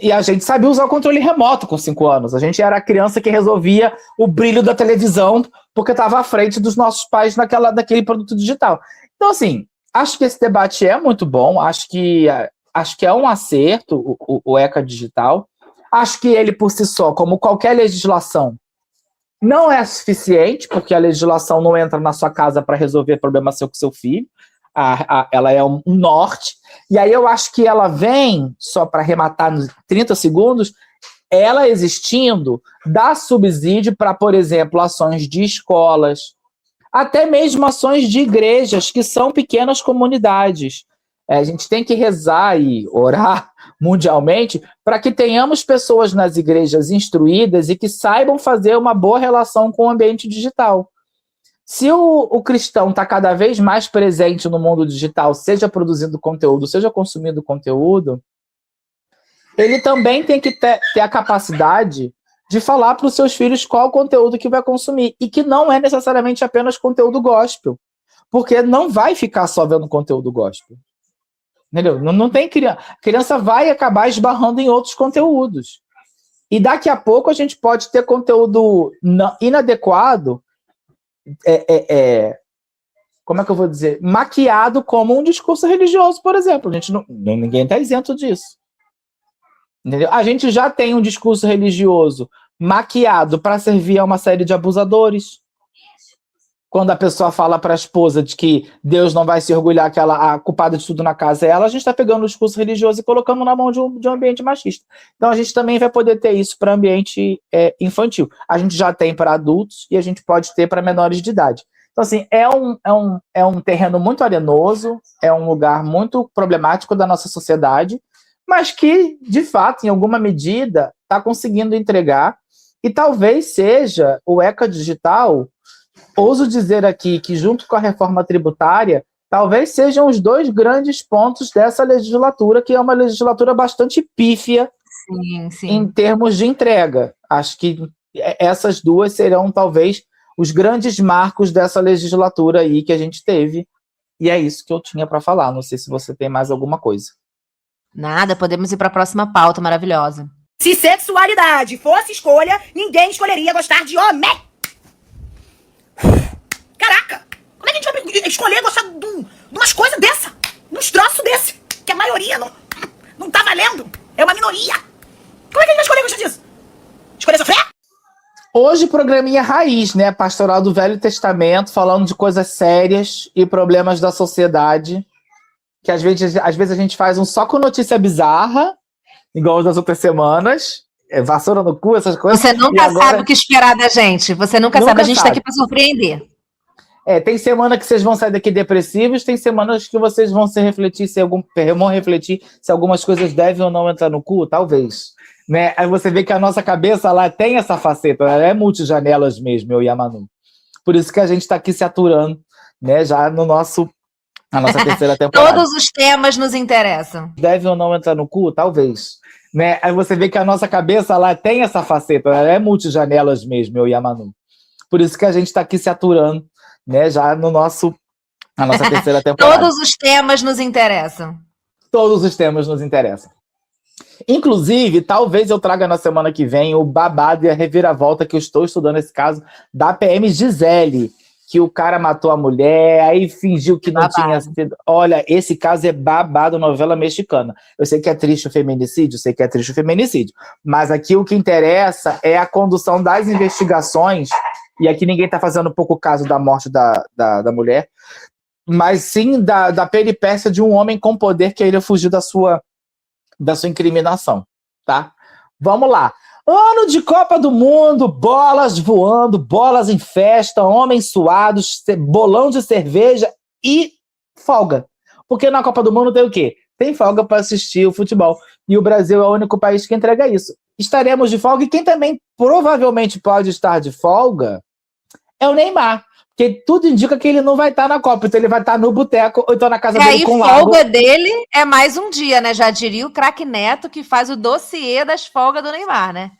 E a gente sabia usar o controle remoto com 5 anos. A gente era a criança que resolvia o brilho da televisão porque estava à frente dos nossos pais naquele produto digital. Então, assim, acho que esse debate é muito bom, acho que é um acerto o ECA digital. Acho que ele, por si só, como qualquer legislação, não é suficiente, porque a legislação não entra na sua casa para resolver problema seu com seu filho. Ela é um norte. E aí eu acho que ela vem, só para arrematar nos 30 segundos, ela existindo, dá subsídio para, por exemplo, ações de escolas, até mesmo ações de igrejas, que são pequenas comunidades. A gente tem que rezar e orar mundialmente para que tenhamos pessoas nas igrejas instruídas e que saibam fazer uma boa relação com o ambiente digital. Se o cristão está cada vez mais presente no mundo digital, seja produzindo conteúdo, seja consumindo conteúdo, ele também tem que ter a capacidade de falar para os seus filhos qual o conteúdo que vai consumir, e que não é necessariamente apenas conteúdo gospel, porque não vai ficar só vendo conteúdo gospel. Entendeu? Não tem criança. A criança vai acabar esbarrando em outros conteúdos. E daqui a pouco a gente pode ter conteúdo inadequado, como é que eu vou dizer? Maquiado como um discurso religioso, por exemplo. Ninguém está isento disso. Entendeu? A gente já tem um discurso religioso maquiado para servir a uma série de abusadores. Quando a pessoa fala para a esposa de que Deus não vai se orgulhar que a culpada de tudo na casa é ela, a gente está pegando o discurso religioso e colocando na mão de um ambiente machista. Então a gente também vai poder ter isso para ambiente infantil. A gente já tem para adultos e a gente pode ter para menores de idade. Então, assim, é um terreno muito arenoso, é um lugar muito problemático da nossa sociedade, mas que, de fato, em alguma medida, está conseguindo entregar, e talvez seja o ECA digital. Ouso dizer aqui que, junto com a reforma tributária, talvez sejam os 2 grandes pontos dessa legislatura, que é uma legislatura bastante pífia em termos de entrega. Acho que essas 2 serão, talvez, os grandes marcos dessa legislatura aí que a gente teve. E é isso que eu tinha para falar. Não sei se você tem mais alguma coisa. Nada, podemos ir para a próxima pauta maravilhosa. Se sexualidade fosse escolha, ninguém escolheria gostar de homem. Caraca! Como é que a gente vai escolher gostar de umas coisas dessa? De uns troços desse? Que a maioria não tá valendo. É uma minoria. Como é que a gente vai escolher gostar disso? Escolher sofrer? Hoje, programinha raiz, né? Pastoral do Velho Testamento, falando de coisas sérias e problemas da sociedade. Que às vezes a gente faz um só com notícia bizarra, igual das outras semanas. Vassoura no cu, essas coisas. Você nunca sabe o que esperar da gente. Você nunca sabe. A gente está aqui para surpreender. Tem semana que vocês vão sair daqui depressivos, tem semanas que vocês vão refletir se algumas coisas devem ou não entrar no cu, talvez. Né? Aí você vê que a nossa cabeça lá tem essa faceta, ela é multijanelas mesmo, eu e a Manu. Por isso que a gente está aqui se aturando, né, já na nossa terceira temporada. Todos os temas nos interessam. Deve ou não entrar no cu? Talvez. Né? Aí você vê que a nossa cabeça lá tem essa faceta, ela é multijanelas mesmo, eu e a Manu. Por isso que a gente está aqui se aturando, né, já na nossa terceira temporada. Todos os temas nos interessam. Todos os temas nos interessam. Inclusive, talvez eu traga na semana que vem o babado e a reviravolta que eu estou estudando esse caso da PM Gisele, que o cara matou a mulher, aí fingiu que não tinha sido. Olha, esse caso é babado, novela mexicana. Eu sei que é triste o feminicídio, mas aqui o que interessa é a condução das investigações, e aqui ninguém está fazendo pouco caso da morte da mulher, mas sim da peripécia de um homem com poder que ele fugiu da sua incriminação, tá? Vamos lá. Ano de Copa do Mundo, bolas voando, bolas em festa, homens suados, bolão de cerveja e folga. Porque na Copa do Mundo tem o quê? Tem folga para assistir o futebol. E o Brasil é o único país que entrega isso. Estaremos de folga, e quem também provavelmente pode estar de folga é o Neymar. Porque tudo indica que ele não vai estar na Copa, então ele vai estar no boteco ou então na casa dele com o lago. E aí, folga dele é mais um dia, né? Já diria o craque Neto, que faz o dossiê das folgas do Neymar, né?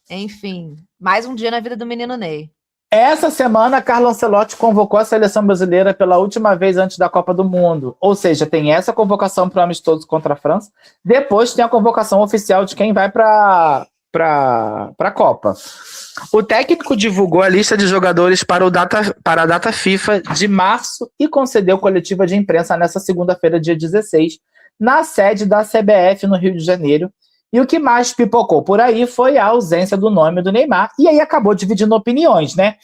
Enfim, mais um dia na vida do menino Ney. Essa semana, Carlo Ancelotti convocou a seleção brasileira pela última vez antes da Copa do Mundo. Ou seja, tem essa convocação para o amistoso contra a França. Depois tem a convocação oficial de quem vai para a Copa. O técnico divulgou a lista de jogadores para a data FIFA de março e concedeu coletiva de imprensa nessa segunda-feira, dia 16, na sede da CBF no Rio de Janeiro. E o que mais pipocou por aí foi a ausência do nome do Neymar. E aí acabou dividindo opiniões, né?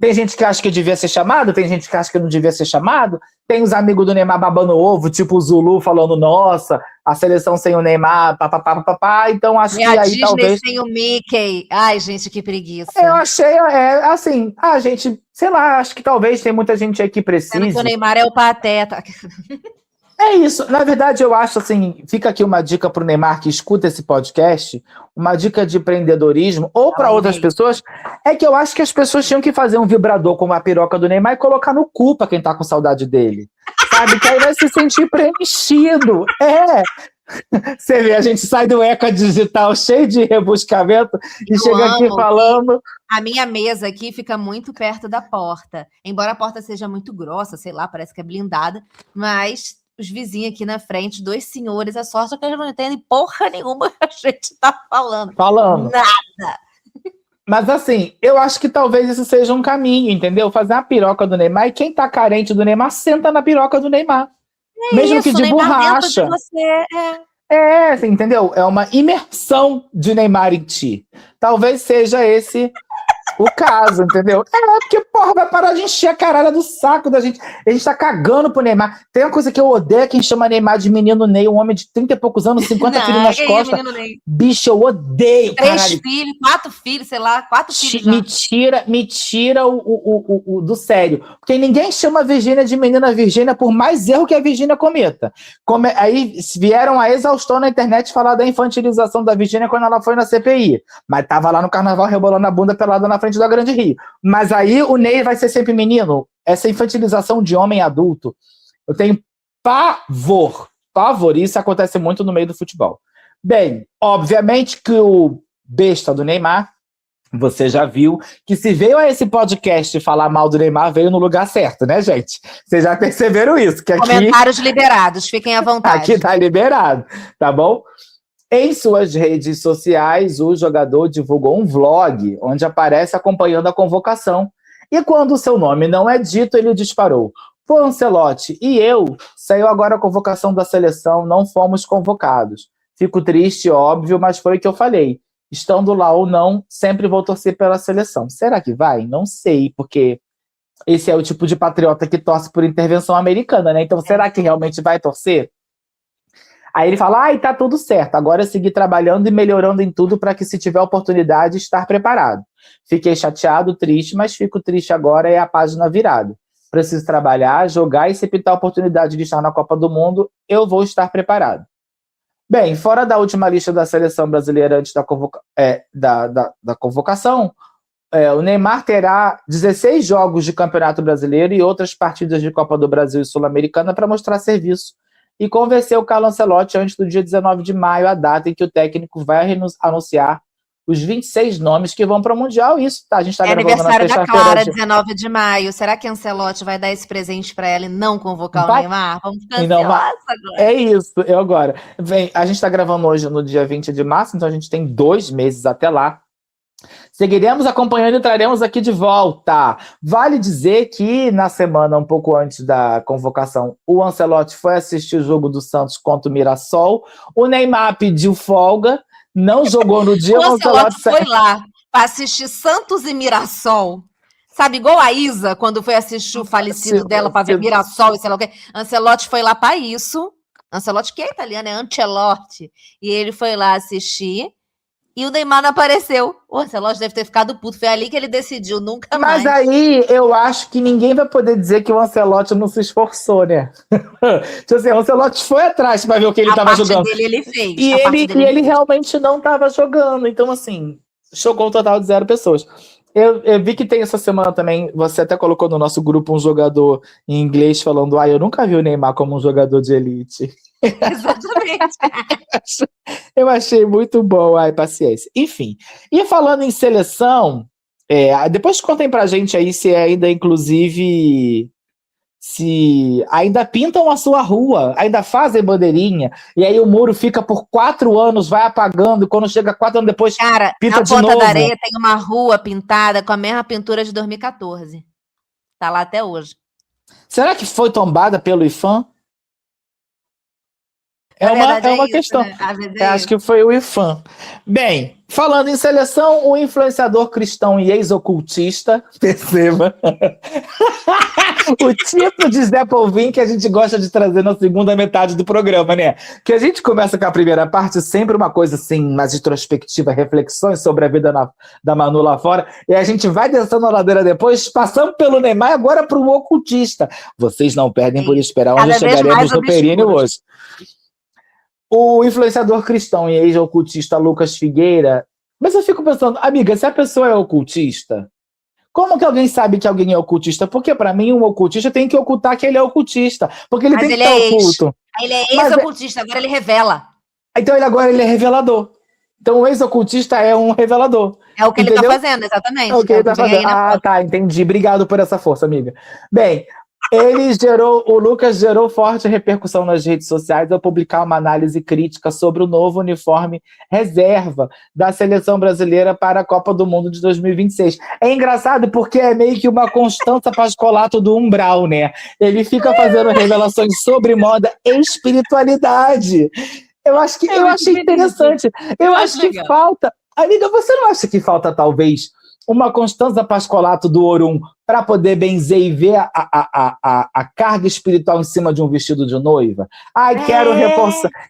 Tem gente que acha que devia ser chamado, tem gente que acha que não devia ser chamado. Tem os amigos do Neymar babando ovo, tipo o Zulu falando, nossa, a seleção sem o Neymar, papapá. Então acho que aí Disney talvez... sem o Mickey. Ai, gente, que preguiça. Eu achei, assim, gente, sei lá, acho que talvez tem muita gente aí que precise. Sendo que o Neymar é o pateta. É isso. Na verdade, eu acho assim, fica aqui uma dica para o Neymar que escuta esse podcast, uma dica de empreendedorismo, ou para outras pessoas, é que eu acho que as pessoas tinham que fazer um vibrador com uma piroca do Neymar e colocar no cu para quem tá com saudade dele. Sabe? Que aí vai se sentir preenchido. Você vê, a gente sai do Eca Digital cheio de rebuscamento e chega aqui falando... A minha mesa aqui fica muito perto da porta. Embora a porta seja muito grossa, sei lá, parece que é blindada, mas... Os vizinhos aqui na frente, dois senhores, a sorte é que eles não entendem porra nenhuma que a gente tá falando. Nada. Mas assim, eu acho que talvez isso seja um caminho, entendeu? Fazer uma piroca do Neymar e quem tá carente do Neymar, senta na piroca do Neymar. Mesmo que de borracha. Assim, entendeu? É uma imersão de Neymar em ti. Talvez seja esse... o caso, entendeu? Porque, porra, vai parar de encher a caralho do saco da gente. A gente tá cagando pro Neymar. Tem uma coisa que eu odeio, quem chama Neymar de menino Ney, um homem de 30 e poucos anos, 50 filhos nas costas. Bicho, eu odeio, 3 filhos, 4 filhos, sei lá, 4 filhos. Me tira o do sério. Porque ninguém chama a Virgínia de menina Virgínia por mais erro que a Virgínia cometa. Aí vieram a exaustão na internet falar da infantilização da Virgínia quando ela foi na CPI. Mas tava lá no carnaval rebolando a bunda pelada na frente da Grande Rio. Mas aí o Ney vai ser sempre menino. Essa infantilização de homem adulto, eu tenho pavor. Isso acontece muito no meio do futebol. Bem, obviamente que o besta do Neymar, você já viu, que se veio a esse podcast falar mal do Neymar, veio no lugar certo, né, gente? Vocês já perceberam isso? Que aqui, comentários liberados, fiquem à vontade. Aqui tá liberado, tá bom? Em suas redes sociais, o jogador divulgou um vlog onde aparece acompanhando a convocação. E quando o seu nome não é dito, ele disparou: "Pô, Ancelotti, e eu? Saiu agora a convocação da seleção, não fomos convocados. Fico triste, óbvio, mas foi o que eu falei. Estando lá ou não, sempre vou torcer pela seleção." Será que vai? Não sei, porque esse é o tipo de patriota que torce por intervenção americana, né? Então, será que realmente vai torcer? Aí ele fala, tá tudo certo, agora é seguir trabalhando e melhorando em tudo para que, se tiver oportunidade, estar preparado. Fiquei chateado, triste, mas fico triste agora, é a página virada. Preciso trabalhar, jogar e, se pintar a oportunidade de estar na Copa do Mundo, eu vou estar preparado. Bem, fora da última lista da seleção brasileira antes da convocação, o Neymar terá 16 jogos de Campeonato Brasileiro e outras partidas de Copa do Brasil e Sul-Americana para mostrar serviço e convencer o Carlo Ancelotti antes do dia 19 de maio, a data em que o técnico vai anunciar os 26 nomes que vão para o Mundial. Isso, tá? A gente está gravando aniversário da Clara, 19 de maio. Será que Ancelotti vai dar esse presente para ela e não convocar o Neymar? Vamos ficar ansiosa agora. É isso, eu agora. Bem, a gente está gravando hoje no dia 20 de março, então a gente tem 2 meses até lá. Seguiremos acompanhando e traremos aqui de volta. Vale dizer que na semana, um pouco antes da convocação, o Ancelotti foi assistir o jogo do Santos contra o Mirassol. O Neymar pediu folga, não jogou no dia. O Ancelotti foi lá para assistir Santos e Mirassol. Sabe, igual a Isa, quando foi assistir o falecido dela para ver Mirassol e sei lá o quê. Ancelotti foi lá para isso. Ancelotti, que é italiano, é Ancelotti. E ele foi lá assistir. E o Neymar não apareceu. O Ancelotti deve ter ficado puto. Foi ali que ele decidiu, nunca mais. Mas aí eu acho que ninguém vai poder dizer que o Ancelotti não se esforçou, né? Tipo assim, o Ancelotti foi atrás para ver o que ele estava jogando. Dele ele fez. E ele realmente não estava jogando. Então, assim, chocou um total de 0 pessoas. Eu vi que tem essa semana também, você até colocou no nosso grupo um jogador em inglês falando: eu nunca vi o Neymar como um jogador de elite. Exatamente. Eu achei muito bom, paciência. Enfim, e falando em seleção, depois contem pra gente aí se ainda, inclusive, se ainda pintam a sua rua, ainda fazem bandeirinha, e aí o muro fica por 4 anos, vai apagando, e quando chega 4 anos depois, cara, pinta de novo. Na Ponta da novo. Areia tem uma rua pintada com a mesma pintura de 2014. Tá lá até hoje. Será que foi tombada pelo IFAM? É uma questão. Né? Acho que foi o IFAM. Bem, falando em seleção, o influenciador cristão e ex-ocultista, perceba, o tipo de Zé Polvin que a gente gosta de trazer na segunda metade do programa, né? Que a gente começa com a primeira parte, sempre uma coisa assim, mais introspectiva, reflexões sobre a vida da Manu lá fora, e a gente vai descendo a ladeira depois, passando pelo Neymar, agora para o ocultista. Vocês não perdem por esperar onde chegaremos no períneo hoje. O influenciador cristão e ex-ocultista Lucas Figueira. Mas eu fico pensando, amiga, se a pessoa é ocultista, como que alguém sabe que alguém é ocultista? Porque pra mim um ocultista tem que ocultar que ele é ocultista, porque ele tem que estar oculto. Ele é ex-ocultista, agora ele revela. Então agora ele é revelador. Então o ex-ocultista é um revelador. É o que ele tá fazendo, exatamente. É o que ele tá fazendo. Tá, entendi. Obrigado por essa força, amiga. Bem, o Lucas gerou forte repercussão nas redes sociais ao publicar uma análise crítica sobre o novo uniforme reserva da seleção brasileira para a Copa do Mundo de 2026. É engraçado porque é meio que uma Constança Pascolato do Umbral, né? Ele fica fazendo revelações sobre moda e espiritualidade. Eu achei interessante. Eu acho que falta... Amiga, você não acha que falta, talvez, uma Constança Pascolato do Orum para poder benzer e ver a carga espiritual em cima de um vestido de noiva?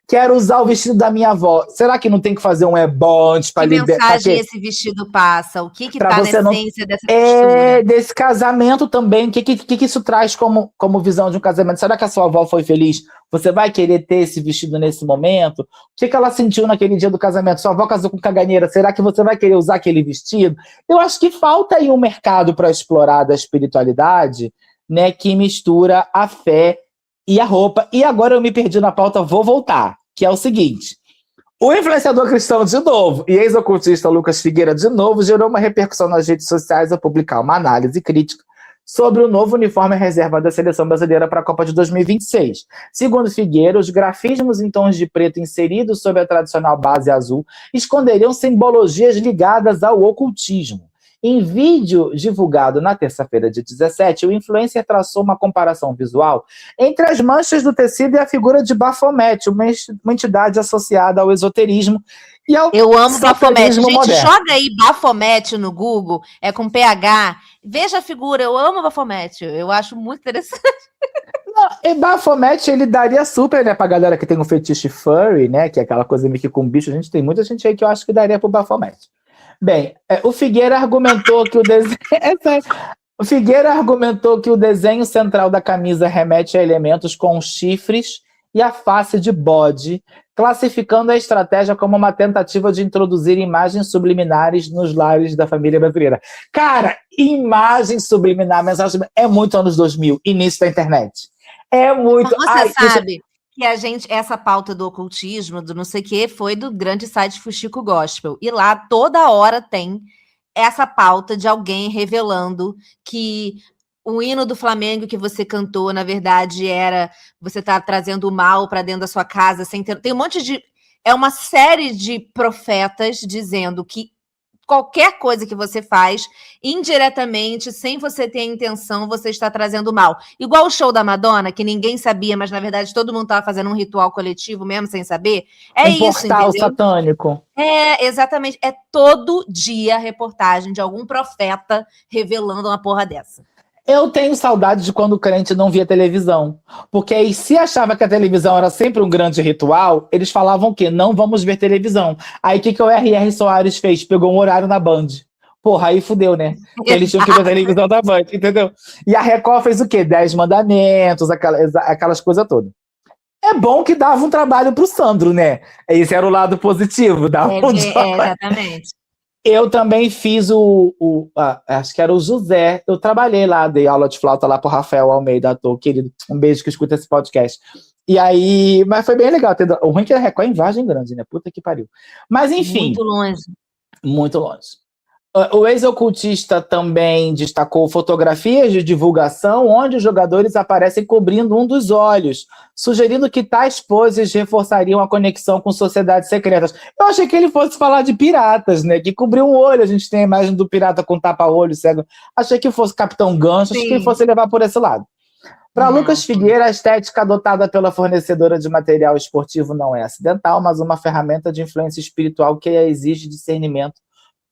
Quero usar o vestido da minha avó. Será que não tem que fazer um antes para liberar? Que mensagem esse vestido passa? O que tá na essência dessa textura? Desse casamento também. O que isso traz como visão de um casamento? Será que a sua avó foi feliz? Você vai querer ter esse vestido nesse momento? O que ela sentiu naquele dia do casamento? Sua avó casou com caganeira. Será que você vai querer usar aquele vestido? Eu acho que falta aí um mercado para explorar da espiritualidade, né, que mistura a fé e a roupa. E agora eu me perdi na pauta, vou voltar, que é o seguinte: o influenciador cristão de novo e ex-ocultista Lucas Figueira de novo gerou uma repercussão nas redes sociais ao publicar uma análise crítica sobre o novo uniforme reserva da seleção brasileira para a Copa de 2026. Segundo Figueira, os grafismos em tons de preto inseridos sob a tradicional base azul esconderiam simbologias ligadas ao ocultismo. Em vídeo divulgado na terça-feira, dia 17, o influencer traçou uma comparação visual entre as manchas do tecido e a figura de Baphomet, uma entidade associada ao esoterismo e ao Eu amo Baphomet. Gente, moderno. Joga aí Baphomet no Google, é com PH. Veja a figura, eu amo Baphomet. Eu acho muito interessante. E Baphomet, ele daria super, né, pra galera que tem um fetiche furry, né, que é aquela coisa meio que com bicho. Tem muita gente aí que eu acho que daria pro Baphomet. Bem, o Figueira argumentou que o desenho central da camisa remete a elementos com chifres e a face de bode, classificando a estratégia como uma tentativa de introduzir imagens subliminares nos lares da família brasileira. Cara, imagem subliminar, mensagem é muito anos 2000, início da internet. É muito... Você sabe que essa pauta do ocultismo, do não sei o quê, foi do grande site Fuxico Gospel. E lá toda hora tem essa pauta de alguém revelando que o hino do Flamengo que você cantou, na verdade, era você tá trazendo o mal para dentro da sua casa sem ter... Tem um monte de... É uma série de profetas dizendo que qualquer coisa que você faz, indiretamente, sem você ter a intenção, você está trazendo mal. Igual o show da Madonna, que ninguém sabia, mas na verdade todo mundo estava fazendo um ritual coletivo mesmo sem saber. É isso, portal satânico. Exatamente. É todo dia reportagem de algum profeta revelando uma porra dessa. Eu tenho saudade de quando o crente não via televisão. Porque aí, se achava que a televisão era sempre um grande ritual, eles falavam que não vamos ver televisão. Aí, o que o R.R. Soares fez? Pegou um horário na Band. Porra, aí fudeu, né? Porque eles tinham que ver a televisão da Band, entendeu? E a Record fez o quê? 10 Mandamentos, aquelas coisas todas. É bom que dava um trabalho pro Sandro, né? Esse era o lado positivo. Dava um Exatamente. Eu também fiz acho que era o José. Eu trabalhei lá, dei aula de flauta lá pro Rafael Almeida, ator querido. Um beijo que escuta esse podcast. E aí, mas foi bem legal. O ruim é que a Record é em Vargem Grande, né? Puta que pariu. Mas enfim. Muito longe. Muito longe. O ex-ocultista também destacou fotografias de divulgação onde os jogadores aparecem cobrindo um dos olhos, sugerindo que tais poses reforçariam a conexão com sociedades secretas. Eu achei que ele fosse falar de piratas, né? Que cobriu um olho, a gente tem a imagem do pirata com tapa-olho cego. Achei que fosse Capitão Gancho, achei que ele fosse levar por esse lado. Para Lucas Figueira, a estética adotada pela fornecedora de material esportivo não é acidental, mas uma ferramenta de influência espiritual que exige discernimento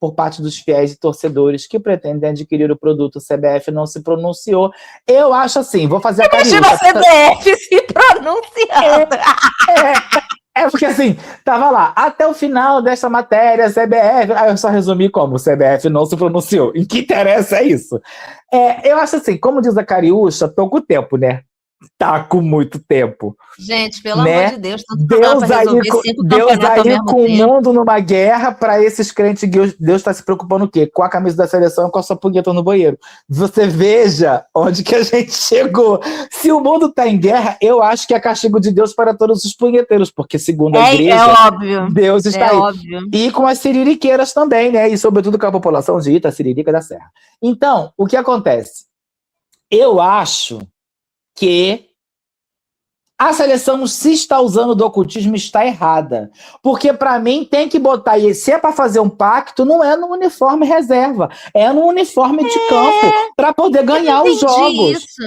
por parte dos fiéis e torcedores que pretendem adquirir o produto. O CBF não se pronunciou. Eu acho assim, vou fazer a Cariúcha. Imagina a CBF se pronunciando. É porque assim, tava lá, até o final dessa matéria, CBF, aí eu só resumi como o CBF não se pronunciou. Em que interessa é isso? Eu acho assim, como diz a Cariúcha, tô com tempo, né? Tá com muito tempo. Gente, pelo né? amor de Deus, Deus aí com o mundo numa guerra para esses crentes. Deus está se preocupando o quê? Com a camisa da seleção e com a sua punheta no banheiro. Você veja onde que a gente chegou. Se o mundo está em guerra, eu acho que é castigo de Deus para todos os punheteiros, porque segundo a igreja, óbvio. Deus está aí. Óbvio. E com as siririqueiras também, né? E sobretudo com a população de Ita, Siririca da Serra. Então, o que acontece? Eu acho que a seleção, se está usando do ocultismo, está errada. Porque, para mim, tem que botar... E se é para fazer um pacto, não é no uniforme reserva. É no uniforme de campo, para poder ganhar os jogos. Isso.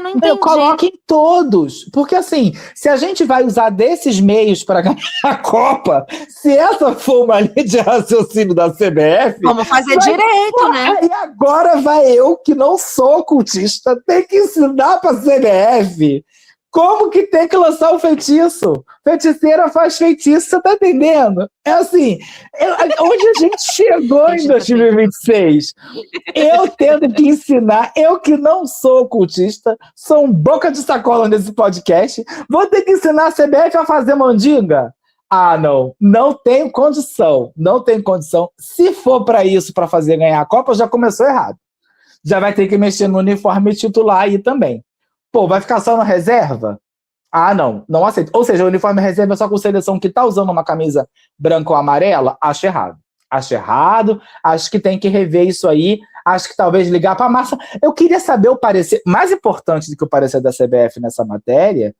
Não entendi. Coloquem todos. Porque, assim, se a gente vai usar desses meios para ganhar a Copa, se essa for uma linha de raciocínio da CBF... Vamos fazer direito, né? E agora vai eu, que não sou ocultista, ter que ensinar para a CBF... Como que tem que lançar o feitiço? Feiticeira faz feitiço, você tá entendendo? É assim, onde a gente chegou em 2026? Eu tendo que ensinar, eu que não sou ocultista, sou um boca de sacola nesse podcast, vou ter que ensinar a CBF a fazer mandinga? Ah, não tenho condição, não tenho condição. Se for para isso, para fazer ganhar a Copa, já começou errado. Já vai ter que mexer no uniforme titular aí também. Pô, vai ficar só na reserva? Ah, não aceito. Ou seja, o uniforme reserva é só com seleção que tá usando uma camisa branca ou amarela? Acho errado. Acho que tem que rever isso aí. Acho que talvez ligar para a massa. Eu queria saber o parecer. Mais importante do que o parecer da CBF nessa matéria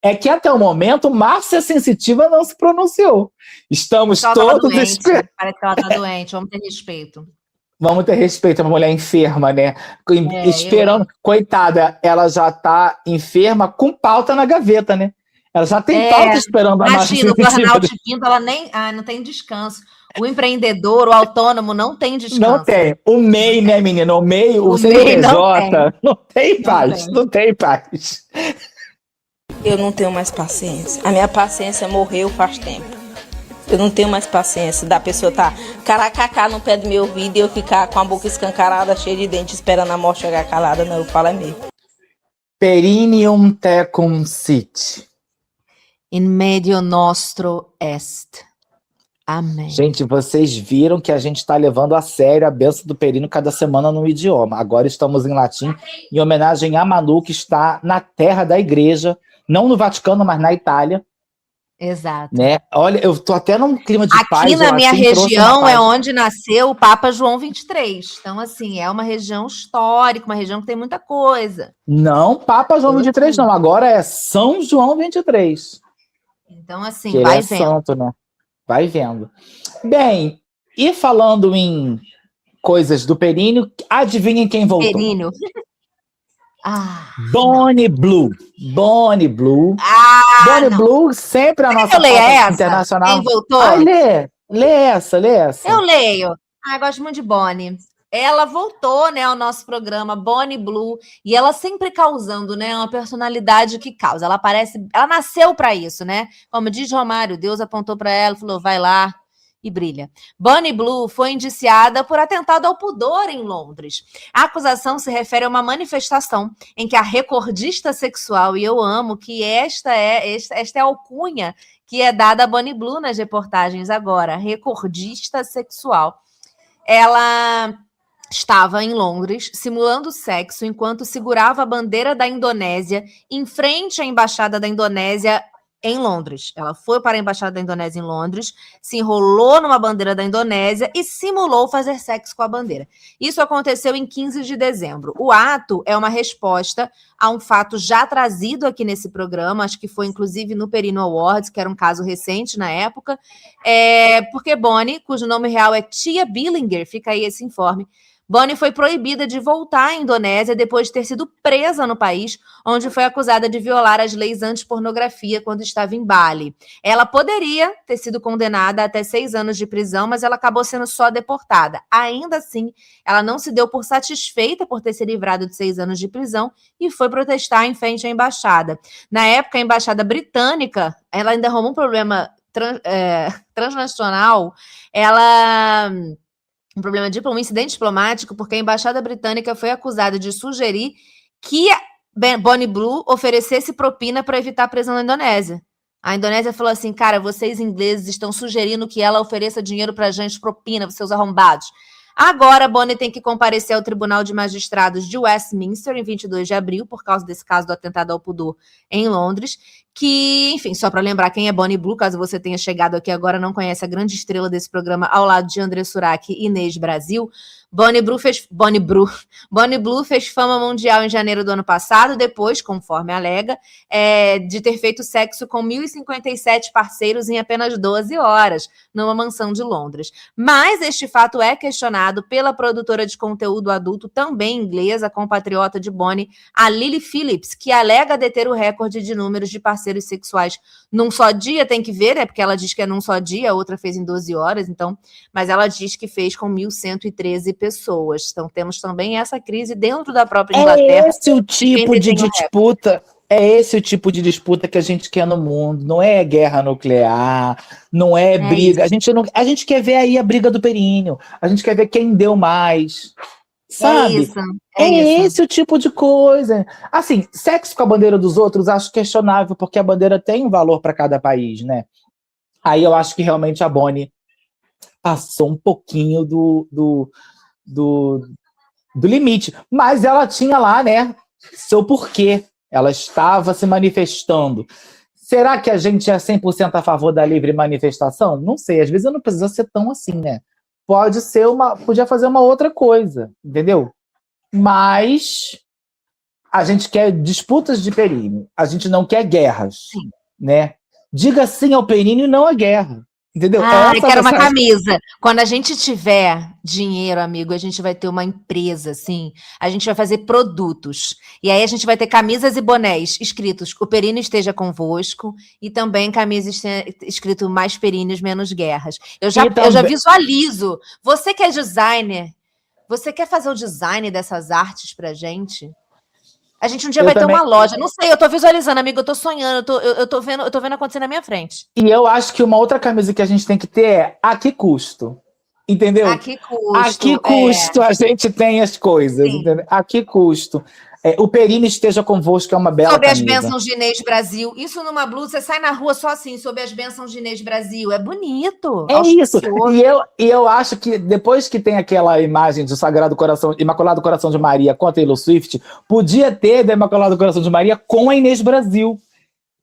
é que até o momento Márcia Sensitiva não se pronunciou. Estamos todos esperando. Parece que ela tá doente. Vamos ter respeito. Vamos ter respeito, é uma mulher enferma, né? Esperando. Coitada, ela já tá enferma com pauta na gaveta, né? Ela já tem pauta esperando a Márcia Sensitiva. Imagina, o Burnout Pinto, ela não tem descanso. O empreendedor, o autônomo, não tem descanso. Não tem. O MEI, né, menina? O MEI, o CNPJ, não tem paz. Não tem paz. Eu não tenho mais paciência. A minha paciência morreu faz tempo. Eu não tenho mais paciência da pessoa tá caracacá no pé do meu ouvido e eu ficar com a boca escancarada, cheia de dente, esperando a morte chegar calada. Não, eu falo é mesmo. Perinium tecum sit. In medio nostro est. Amém. Gente, vocês viram que a gente está levando a sério a bênção do perino cada semana no idioma. Agora estamos em latim, em homenagem a Manu, que está na terra da igreja, não no Vaticano, mas na Itália. Exato. Né? Olha, eu tô até num clima de paz. Aqui na minha região é onde nasceu o Papa João XXIII. Então, assim, é uma região histórica, uma região que tem muita coisa. Não, Papa João XXIII não. Agora é São João XXIII. Então, assim, que vai é vendo. Santo, né? Vai vendo. Bem, e falando em coisas do períneo, adivinhem quem voltou? Períneo. Bonnie Blue. Bonnie Blue. Blue, sempre a nossa pauta internacional. Quem voltou? Ai, lê essa. Eu leio. Gosto muito de Bonnie. ela voltou, né, ao nosso programa, Bonnie Blue, e ela sempre causando, né, uma personalidade que causa. Ela nasceu para isso, né? Como diz Romário, Deus apontou para ela e falou, vai lá e brilha. Bonnie Blue foi indiciada por atentado ao pudor em Londres. A acusação se refere a uma manifestação em que a recordista sexual, e eu amo que esta é a alcunha que é dada a Bonnie Blue nas reportagens agora, recordista sexual. Ela estava em Londres simulando sexo enquanto segurava a bandeira da Indonésia em frente à embaixada da Indonésia em Londres. Ela foi para a embaixada da Indonésia em Londres, se enrolou numa bandeira da Indonésia e simulou fazer sexo com a bandeira. Isso aconteceu em 15 de dezembro. O ato é uma resposta a um fato já trazido aqui nesse programa, acho que foi inclusive no Perino Awards, que era um caso recente na época, porque Bonnie, cujo nome real é Tia Billinger, fica aí esse informe, Bonnie foi proibida de voltar à Indonésia depois de ter sido presa no país, onde foi acusada de violar as leis anti-pornografia quando estava em Bali. Ela poderia ter sido condenada a até 6 anos de prisão, mas ela acabou sendo só deportada. Ainda assim, ela não se deu por satisfeita por ter se livrado de 6 anos de prisão e foi protestar em frente à embaixada. Na época, a embaixada britânica, ela ainda arrumou um problema transnacional, um incidente diplomático, porque a embaixada britânica foi acusada de sugerir que Bonnie Blue oferecesse propina para evitar a prisão na Indonésia. A Indonésia falou assim, cara, vocês ingleses estão sugerindo que ela ofereça dinheiro para a gente, propina, seus arrombados. Agora, Bonnie tem que comparecer ao Tribunal de Magistrados de Westminster em 22 de abril, por causa desse caso do atentado ao pudor em Londres, que, enfim, só para lembrar quem é Bonnie Blue, caso você tenha chegado aqui agora e não conhece a grande estrela desse programa, ao lado de André Surak e Inês Brasil, Bonnie Blue fez fama mundial em janeiro do ano passado, depois, conforme alega, de ter feito sexo com 1.057 parceiros em apenas 12 horas, numa mansão de Londres. Mas este fato é questionado pela produtora de conteúdo adulto, também inglesa, compatriota de Bonnie, a Lily Phillips, que alega deter o recorde de números de parceiros sexuais num só dia, tem que ver, né? Porque ela diz que é num só dia, a outra fez em 12 horas, então, mas ela diz que fez com 1.113 pessoas. Então, temos também essa crise dentro da própria Inglaterra. Esse o tipo de disputa, esse o tipo de disputa que a gente quer no mundo. Não é guerra nuclear, não é briga. A gente quer ver aí a briga do períneo. A gente quer ver quem deu mais. Sabe? Esse o tipo de coisa. Assim, sexo com a bandeira dos outros, acho questionável, porque a bandeira tem um valor para cada país, né? Aí eu acho que realmente a Bonnie passou um pouquinho do limite. Mas ela tinha lá, né, seu porquê. Ela estava se manifestando. Será que a gente é 100% a favor da livre manifestação? Não sei, às vezes não precisa ser tão assim, né? Podia fazer uma outra coisa, entendeu? Mas a gente quer disputas de períneo, a gente não quer guerras, né? Diga sim ao períneo e não à guerra. Entendeu? Eu quero uma camisa. Quando a gente tiver dinheiro, amigo, a gente vai ter uma empresa, assim. A gente vai fazer produtos. E aí a gente vai ter camisas e bonés escritos o períneo esteja convosco e também camisas escrito mais períneos, menos guerras. Eu já visualizo. Você que é designer, você quer fazer o design dessas artes pra gente? A gente um dia vai ter uma loja. Não sei, eu tô visualizando, amigo, eu tô sonhando, eu tô vendo acontecer na minha frente. E eu acho que uma outra camisa que a gente tem que ter é a que custo. Entendeu? A que custo. A que custo a gente tem as coisas, entendeu? A que custo. O períneo esteja convosco, é uma bela sob camisa. Sob as bênçãos de Inês Brasil. Isso numa blusa, você sai na rua só assim, sob as bênçãos de Inês Brasil. É bonito. É isso. E eu acho que depois que tem aquela imagem do Sagrado Coração, Imaculado Coração de Maria com a Taylor Swift, podia ter da Imaculado Coração de Maria com a Inês Brasil.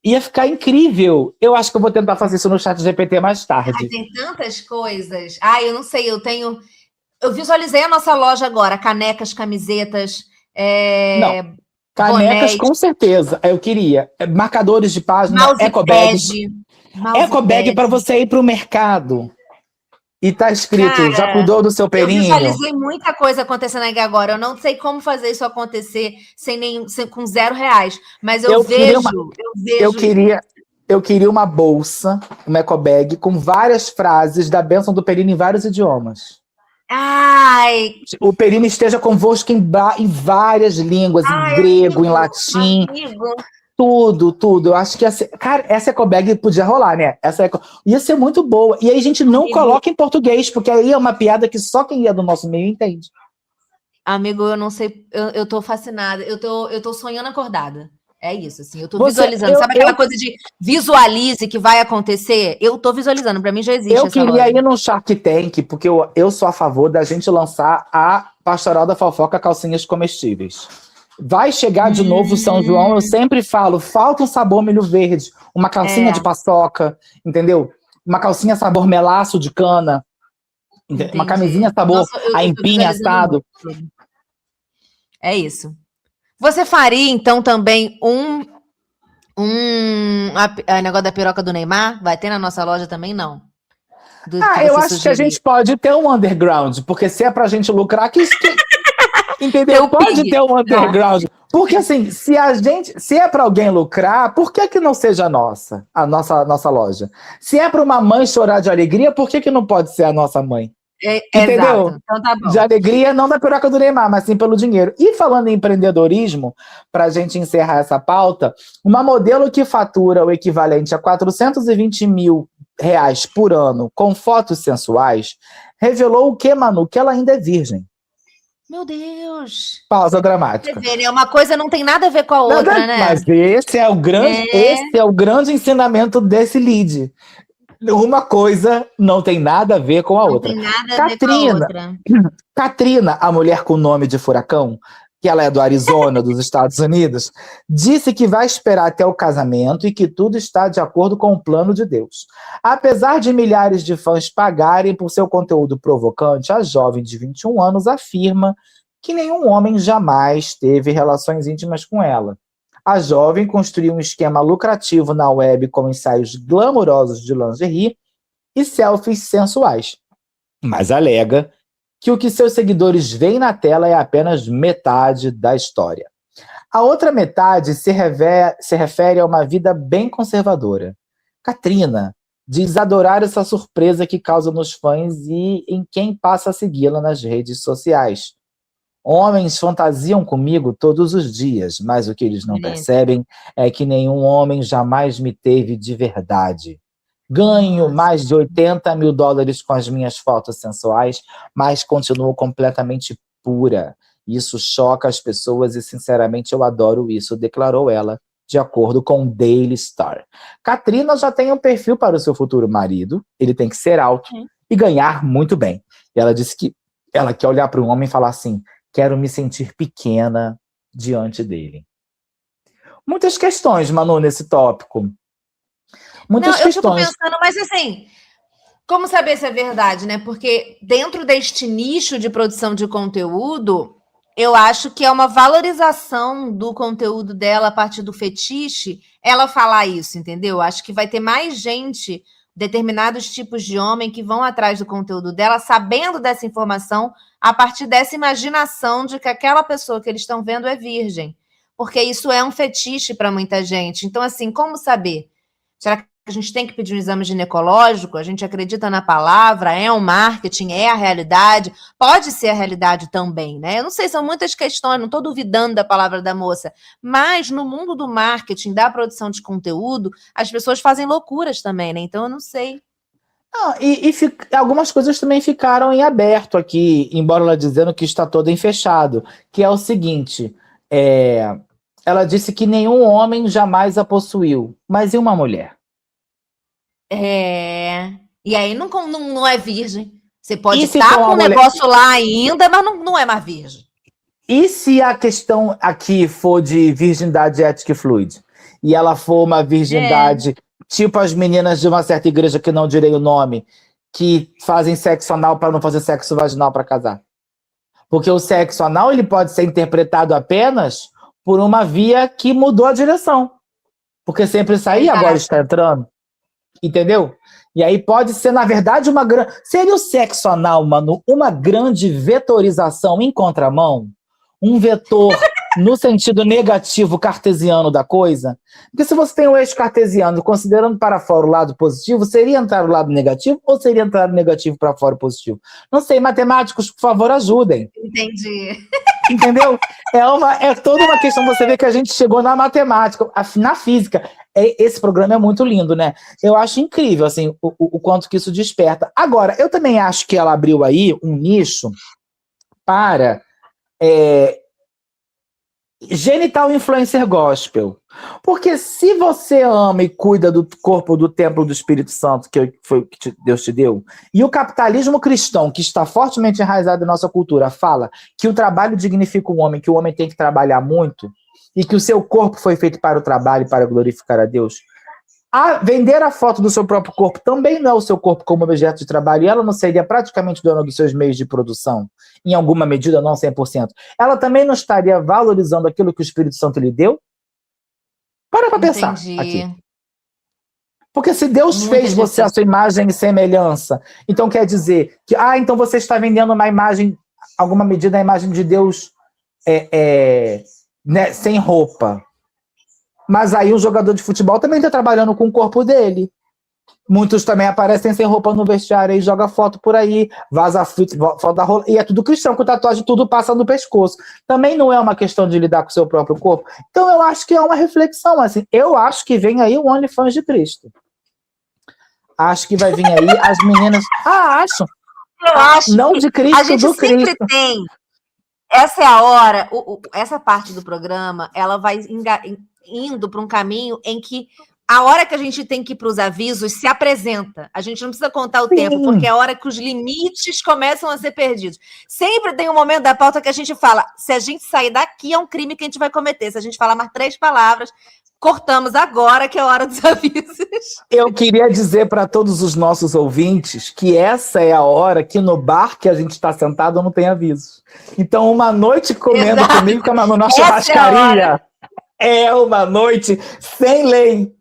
Ia ficar incrível. Eu acho que eu vou tentar fazer isso no chat GPT mais tarde. Ai, tem tantas coisas. Eu não sei, eu visualizei a nossa loja agora, canecas, camisetas... Não, canecas bonés, com certeza. Eu queria marcadores de página, ecobag. Ecobag para você ir para o mercado. E tá escrito, cara, já cuidou do seu períneo? Eu visualizei muita coisa acontecendo aqui agora. Eu não sei como fazer isso acontecer com R$0, mas eu vejo. Eu queria uma bolsa, uma ecobag, com várias frases da bênção do períneo em vários idiomas. Ai, O Perino esteja convosco em várias línguas, em grego, em latim, amigo. tudo. Eu acho que cara, essa ecobag podia rolar, né? Ia ser muito boa. E aí a gente não coloca em português, porque aí é uma piada que só quem é do nosso meio entende. Amigo, eu não sei, eu tô fascinada, eu tô sonhando acordada. É isso, assim, eu tô visualizando. Sabe aquela coisa de visualize que vai acontecer? Eu tô visualizando, pra mim já existe Eu essa queria loja. ir no Shark Tank, porque eu sou a favor da gente lançar a Pastoral da Fofoca Calcinhas Comestíveis. Vai chegar de novo o São João, eu sempre falo, falta um sabor milho verde, uma calcinha de paçoca, entendeu? Uma calcinha sabor melaço de cana, uma Entendi. camisinha sabor Nossa, eu tô aipim assado. muito. É isso. Você faria, então, também a negócio da piroca do Neymar? Vai ter na nossa loja também? Não. Eu acho que a gente pode ter um underground, porque se é pra gente lucrar, entendeu? Pode ter um underground. Porque assim, se é pra alguém lucrar, por que não seja a nossa loja? Se é pra uma mãe chorar de alegria, por que não pode ser a nossa mãe? Entendeu? Exato. Então tá bom. De alegria, não da piroca do Neymar, mas sim pelo dinheiro. E falando em empreendedorismo, para a gente encerrar essa pauta, uma modelo que fatura o equivalente a R$420 mil por ano com fotos sensuais, revelou o que, Manu? Que ela ainda é virgem. Meu Deus. Pausa dramática. Você vê, né? Uma coisa não tem nada a ver com a outra, né? Mas esse é o grande ensinamento desse lead. Uma coisa não tem nada a ver com a outra. Não tem nada a ver com a outra. Katrina, a mulher com nome de furacão, que ela é do Arizona, dos Estados Unidos, disse que vai esperar até o casamento e que tudo está de acordo com o plano de Deus. Apesar de milhares de fãs pagarem por seu conteúdo provocante, a jovem de 21 anos afirma que nenhum homem jamais teve relações íntimas com ela. A jovem construiu um esquema lucrativo na web com ensaios glamurosos de lingerie e selfies sensuais, mas alega que o que seus seguidores veem na tela é apenas metade da história. A outra metade se refere a uma vida bem conservadora. Katrina diz adorar essa surpresa que causa nos fãs e em quem passa a segui-la nas redes sociais. Homens fantasiam comigo todos os dias, mas o que eles não percebem é que nenhum homem jamais me teve de verdade. Ganho mais de $80 mil com as minhas fotos sensuais, mas continuo completamente pura. Isso choca as pessoas e, sinceramente, eu adoro isso, declarou ela, de acordo com o Daily Star. Katrina já tem um perfil para o seu futuro marido, ele tem que ser alto e ganhar muito bem. E ela disse que ela quer olhar para um homem e falar assim: quero me sentir pequena diante dele. Muitas questões, Manu, nesse tópico. Muitas questões. Eu fico pensando, mas assim, como saber se é verdade, né? Porque dentro deste nicho de produção de conteúdo, eu acho que é uma valorização do conteúdo dela a partir do fetiche, ela falar isso, entendeu? Acho que vai ter mais gente, determinados tipos de homem que vão atrás do conteúdo dela, sabendo dessa informação, a partir dessa imaginação de que aquela pessoa que eles estão vendo é virgem. Porque isso é um fetiche para muita gente. Então, assim, como saber? Será que a gente tem que pedir um exame ginecológico? A gente acredita na palavra? É um marketing? É a realidade? Pode ser a realidade também, né? Eu não sei, são muitas questões, não estou duvidando da palavra da moça, mas no mundo do marketing, da produção de conteúdo, as pessoas fazem loucuras também, né? Então eu não sei. Algumas coisas também ficaram em aberto aqui, embora ela dizendo que está toda em fechado, que é o seguinte, ela disse que nenhum homem jamais a possuiu, mas e uma mulher? E aí não é virgem. Você pode se estar for com uma o negócio lá ainda, mas não é mais virgem. E se a questão aqui for de virgindade ética e fluide? E ela for uma virgindade, tipo as meninas de uma certa igreja que não direi o nome, que fazem sexo anal para não fazer sexo vaginal para casar? Porque o sexo anal ele pode ser interpretado apenas por uma via que mudou a direção. Porque sempre saía, agora está entrando. Entendeu? E aí pode ser, na verdade, uma grande... Seria o sexo anal, Manu, uma grande vetorização em contramão? Um vetor no sentido negativo cartesiano da coisa? Porque se você tem um eixo cartesiano considerando para fora o lado positivo, seria entrar o lado negativo ou seria entrar o negativo para fora o positivo? Não sei, matemáticos, por favor, ajudem. Entendi. Entendeu? É toda uma questão, você vê que a gente chegou na matemática, na física. Esse programa é muito lindo, né? Eu acho incrível, assim, o quanto que isso desperta. Agora, eu também acho que ela abriu aí um nicho para genital influencer gospel. Porque se você ama e cuida do corpo do templo do Espírito Santo, que Deus te deu, e o capitalismo cristão, que está fortemente enraizado em nossa cultura, fala que o trabalho dignifica o homem, que o homem tem que trabalhar muito, e que o seu corpo foi feito para o trabalho e para glorificar a Deus, vender a foto do seu próprio corpo também não é o seu corpo como objeto de trabalho, e ela não seria praticamente dona dos seus meios de produção, em alguma medida, não 100%. Ela também não estaria valorizando aquilo que o Espírito Santo lhe deu? Para pensar aqui. Porque se Deus fez você a sua imagem e semelhança, então quer dizer que, então você está vendendo uma imagem, alguma medida, a imagem de Deus né, sem roupa. Mas aí o jogador de futebol também está trabalhando com o corpo dele. Muitos também aparecem sem roupa no vestiário e jogam foto por aí, vaza foto da rola, e é tudo cristão, com tatuagem tudo passa no pescoço. Também não é uma questão de lidar com o seu próprio corpo. Então eu acho que é uma reflexão, assim, eu acho que vem aí o OnlyFans de Cristo. Acho que vai vir aí as meninas... acho. Eu acho. Não de Cristo, a gente do sempre Cristo. tem. Essa é a hora, essa parte do programa, ela vai indo para um caminho em que a hora que a gente tem que ir para os avisos se apresenta. A gente não precisa contar o tempo, porque é a hora que os limites começam a ser perdidos. Sempre tem um momento da pauta que a gente fala, se a gente sair daqui, é um crime que a gente vai cometer. Se a gente falar mais 3 palavras, cortamos agora, que é a hora dos avisos. Eu queria dizer para todos os nossos ouvintes que essa é a hora que no bar que a gente está sentado não tem avisos. Então, uma noite comendo comigo, com a Manu na churrascaria, é uma noite sem lei.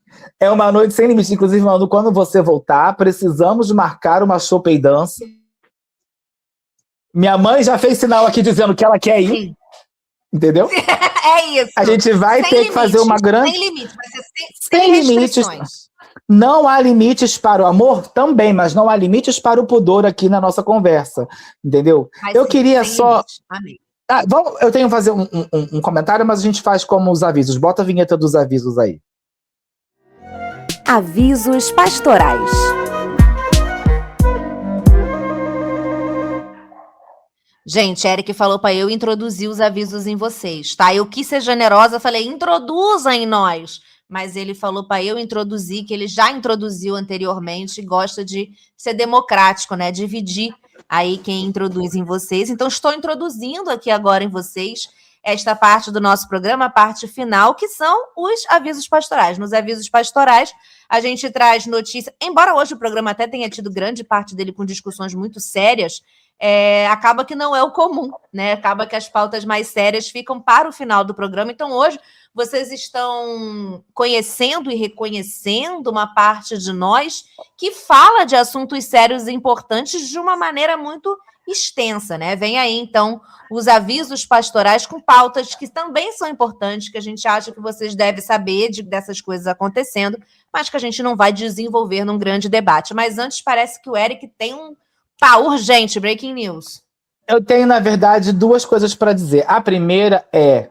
É uma noite sem limite. Inclusive, Manu, quando você voltar, precisamos marcar uma chopp e dança. Minha mãe já fez sinal aqui dizendo que ela quer ir. Sim. Entendeu? É isso. A gente vai ter que fazer uma grande... Sem limites, vai ser sem restrições. Não há limites para o amor também, mas não há limites para o pudor aqui na nossa conversa. Entendeu? Eu queria só... Amém. Eu tenho que fazer um comentário, mas a gente faz como os avisos. Bota a vinheta dos avisos aí. Avisos pastorais. Gente, Eric falou para eu introduzir os avisos em vocês, tá? Eu quis ser generosa, falei, introduza em nós. Mas ele falou para eu introduzir, que ele já introduziu anteriormente e gosta de ser democrático, né? Dividir aí quem introduz em vocês. Então, estou introduzindo aqui agora em vocês esta parte do nosso programa, a parte final, que são os avisos pastorais. Nos avisos pastorais, a gente traz notícia, embora hoje o programa até tenha tido grande parte dele com discussões muito sérias, acaba que não é o comum, né? Acaba que as pautas mais sérias ficam para o final do programa. Então, hoje, vocês estão conhecendo e reconhecendo uma parte de nós que fala de assuntos sérios e importantes de uma maneira muito extensa, né? Vem aí, então, os avisos pastorais com pautas que também são importantes, que a gente acha que vocês devem saber dessas coisas acontecendo, mas que a gente não vai desenvolver num grande debate. Mas antes, parece que o Eric tem urgente, breaking news. Eu tenho, na verdade, 2 coisas para dizer. A primeira é...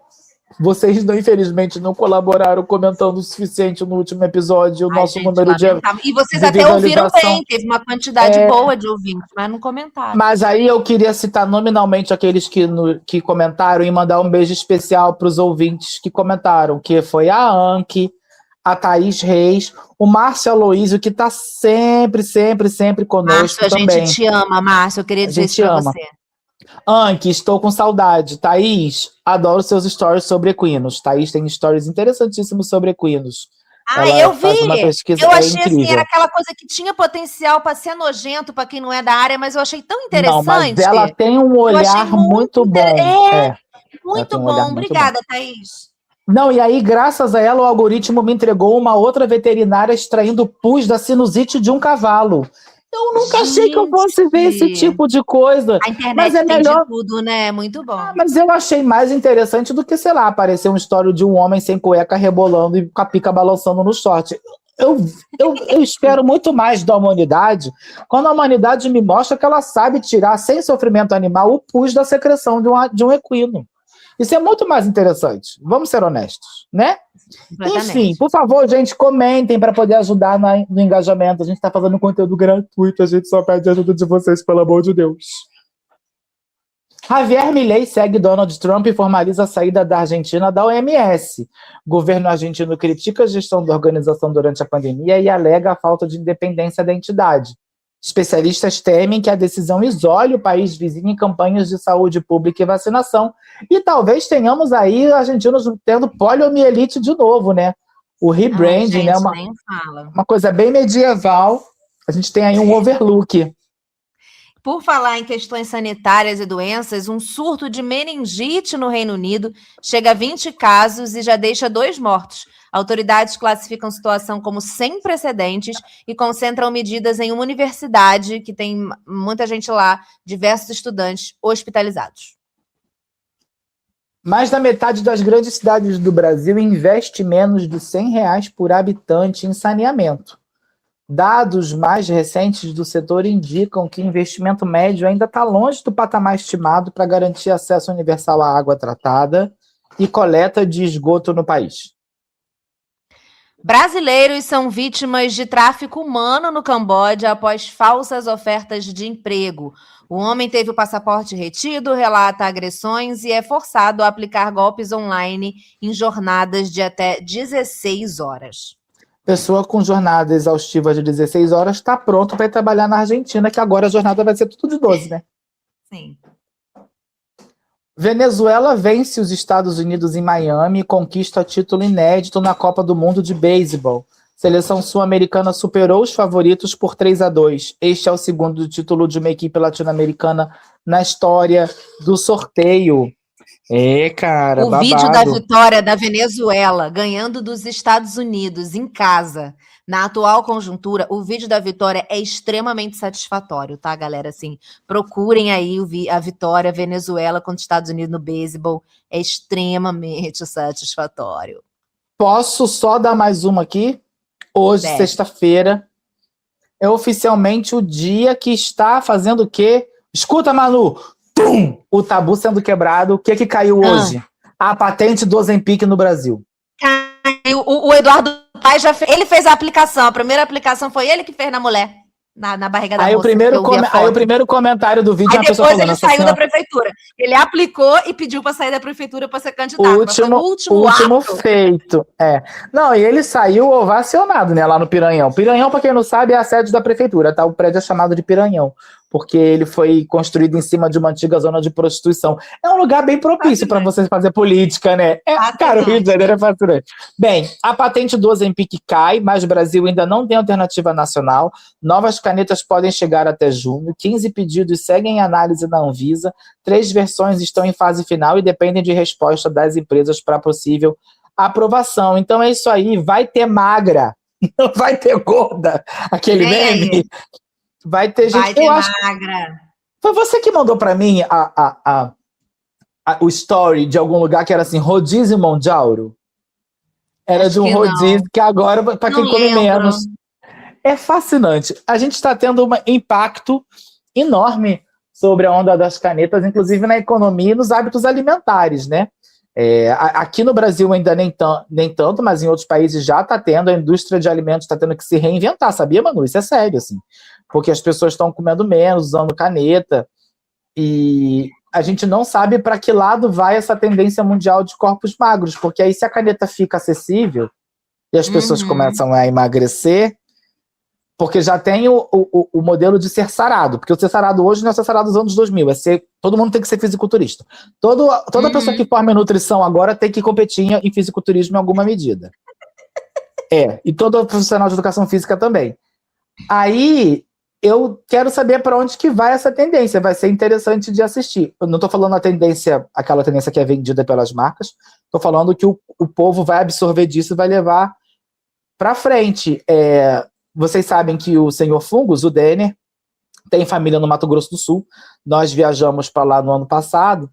Vocês, infelizmente, não colaboraram comentando o suficiente no último episódio, o nosso número de... E vocês até ouviram bem, teve uma quantidade boa de ouvintes, mas não comentaram. Mas aí eu queria citar nominalmente aqueles que comentaram e mandar um beijo especial para os ouvintes que comentaram, que foi a Anki, a Thaís Reis, o Márcio Aloísio, que está sempre conosco Márcio, também. A gente te ama, Márcio, eu queria dizer isso para você. Anki, estou com saudade. Thaís, adoro seus stories sobre equinos. Thaís tem stories interessantíssimos sobre equinos. Eu vi. Eu achei incrível. assim, era aquela coisa que tinha potencial para ser nojento para quem não é da área, mas eu achei tão interessante. Não, mas ela tem um olhar muito bom. Muito bom. Obrigada, Thaís. Não, e aí, graças a ela, o algoritmo me entregou uma outra veterinária extraindo pus da sinusite de um cavalo. Eu nunca achei que eu fosse ver esse Gente. tipo de coisa. A internet Mas é tem melhor. de tudo, né? Muito bom. Mas eu achei mais interessante do que, sei lá, aparecer uma história de um homem sem cueca rebolando e com a pica balançando no short. Eu espero muito mais da humanidade quando a humanidade me mostra que ela sabe tirar, sem sofrimento animal, o pus da secreção de um equino. Isso é muito mais interessante. Vamos ser honestos, né? Completamente. Enfim, por favor, gente, comentem para poder ajudar no engajamento. A gente está fazendo conteúdo gratuito, a gente só pede a ajuda de vocês, pelo amor de Deus. Javier Milei segue Donald Trump e formaliza a saída da Argentina da OMS. O governo argentino critica a gestão da organização durante a pandemia e alega a falta de independência da entidade. Especialistas temem que a decisão isole o país vizinho em campanhas de saúde pública e vacinação. E talvez tenhamos aí argentinos tendo poliomielite de novo, né? O rebranding, né? Nem fala. Uma coisa bem medieval. A gente tem aí um overlook. Por falar em questões sanitárias e doenças, um surto de meningite no Reino Unido chega a 20 casos e já deixa 2 mortos. Autoridades classificam a situação como sem precedentes e concentram medidas em uma universidade que tem muita gente lá, diversos estudantes hospitalizados. Mais da metade das grandes cidades do Brasil investe menos de R$100 por habitante em saneamento. Dados mais recentes do setor indicam que o investimento médio ainda está longe do patamar estimado para garantir acesso universal à água tratada e coleta de esgoto no país. Brasileiros são vítimas de tráfico humano no Camboja após falsas ofertas de emprego. O homem teve o passaporte retido, relata agressões e é forçado a aplicar golpes online em jornadas de até 16 horas. Pessoa com jornada exaustiva de 16 horas está pronto para ir trabalhar na Argentina, que agora a jornada vai ser tudo de 12, né? Sim. Venezuela vence os Estados Unidos em Miami e conquista título inédito na Copa do Mundo de Beisebol. Seleção sul-americana superou os favoritos por 3-2. Este é o segundo título de uma equipe latino-americana na história do sorteio. Cara, O babado. vídeo da vitória da Venezuela ganhando dos Estados Unidos em casa, na atual conjuntura, o vídeo da vitória é extremamente satisfatório, tá, galera? Assim, procurem aí a vitória Venezuela contra os Estados Unidos no beisebol, é extremamente satisfatório. Posso só dar mais uma aqui? Hoje, Deve. sexta-feira, é oficialmente o dia que está fazendo o quê? Escuta, Manu! Tum! O tabu sendo quebrado. O que caiu hoje? A patente do Ozempic no Brasil. O Eduardo Paes ele fez a aplicação. A primeira aplicação foi ele que fez na mulher, na barriga da Aí moça. o primeiro comentário do vídeo é Aí uma pessoa depois falando... ele saiu da prefeitura. Ele aplicou e pediu para sair da prefeitura para ser candidato. O mas foi último ato. feito. Não, e ele saiu ovacionado, né, lá no Piranhão. Piranhão, para quem não sabe, é a sede da prefeitura, tá? O prédio é chamado de Piranhão, porque ele foi construído em cima de uma antiga zona de prostituição. É um lugar bem propício para você fazer política, né? Cara, o Rio de Janeiro é fascinante. Bem, a patente do Ozempic cai, mas o Brasil ainda não tem alternativa nacional. Novas canetas podem chegar até junho. 15 pedidos seguem em análise na Anvisa. 3 versões estão em fase final e dependem de resposta das empresas para possível aprovação. Então é isso aí. Vai ter magra, não vai ter gorda. Aquele meme. Vai ter gente... Vai ter magra. Foi você que mandou para mim o story de algum lugar que era assim, rodízio Mondiauro? Era Acho de um que rodízio não. que agora, para quem Não come lembro. menos... É fascinante. A gente está tendo um impacto enorme sobre a onda das canetas, inclusive na economia e nos hábitos alimentares, né? Aqui no Brasil ainda nem tanto, mas em outros países já está tendo, a indústria de alimentos está tendo que se reinventar, sabia, Manu? Isso é sério, assim. Porque as pessoas estão comendo menos, usando caneta, e a gente não sabe para que lado vai essa tendência mundial de corpos magros, porque aí se a caneta fica acessível e as pessoas começam a emagrecer, porque já tem o modelo de ser sarado, porque o ser sarado hoje não é ser sarado dos anos 2000, todo mundo tem que ser fisiculturista. Toda pessoa que forma em nutrição agora tem que competir em fisiculturismo em alguma medida. E todo profissional de educação física também. Aí, eu quero saber para onde que vai essa tendência, vai ser interessante de assistir. Eu não estou falando aquela tendência que é vendida pelas marcas, estou falando que o povo vai absorver disso e vai levar para frente. vocês sabem que o senhor Fungos, o Denner, tem família no Mato Grosso do Sul. Nós viajamos para lá no ano passado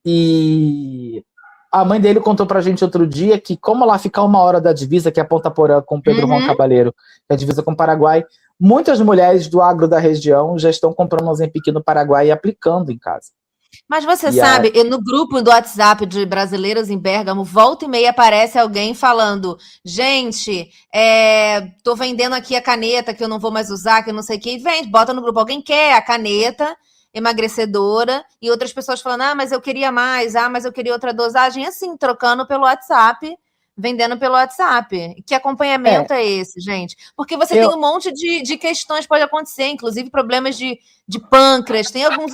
e a mãe dele contou pra gente outro dia que, como lá fica 1 hora da divisa, que é Ponta Porã com Pedro Juan Cabaleiro, que é a divisa com o Paraguai, muitas mulheres do agro da região já estão comprando Ozempic no Paraguai e aplicando em casa. Mas você sabe, no grupo do WhatsApp de brasileiros em Bérgamo, volta e meia aparece alguém falando: gente, tô vendendo aqui a caneta que eu não vou mais usar, que eu não sei o que, e vende, bota no grupo. Alguém quer a caneta emagrecedora, e outras pessoas falando: mas eu queria mais, mas eu queria outra dosagem, assim, trocando pelo WhatsApp, vendendo pelo WhatsApp. Que acompanhamento é esse, gente? Porque você tem um monte de questões que pode acontecer, inclusive problemas de pâncreas, tem alguns...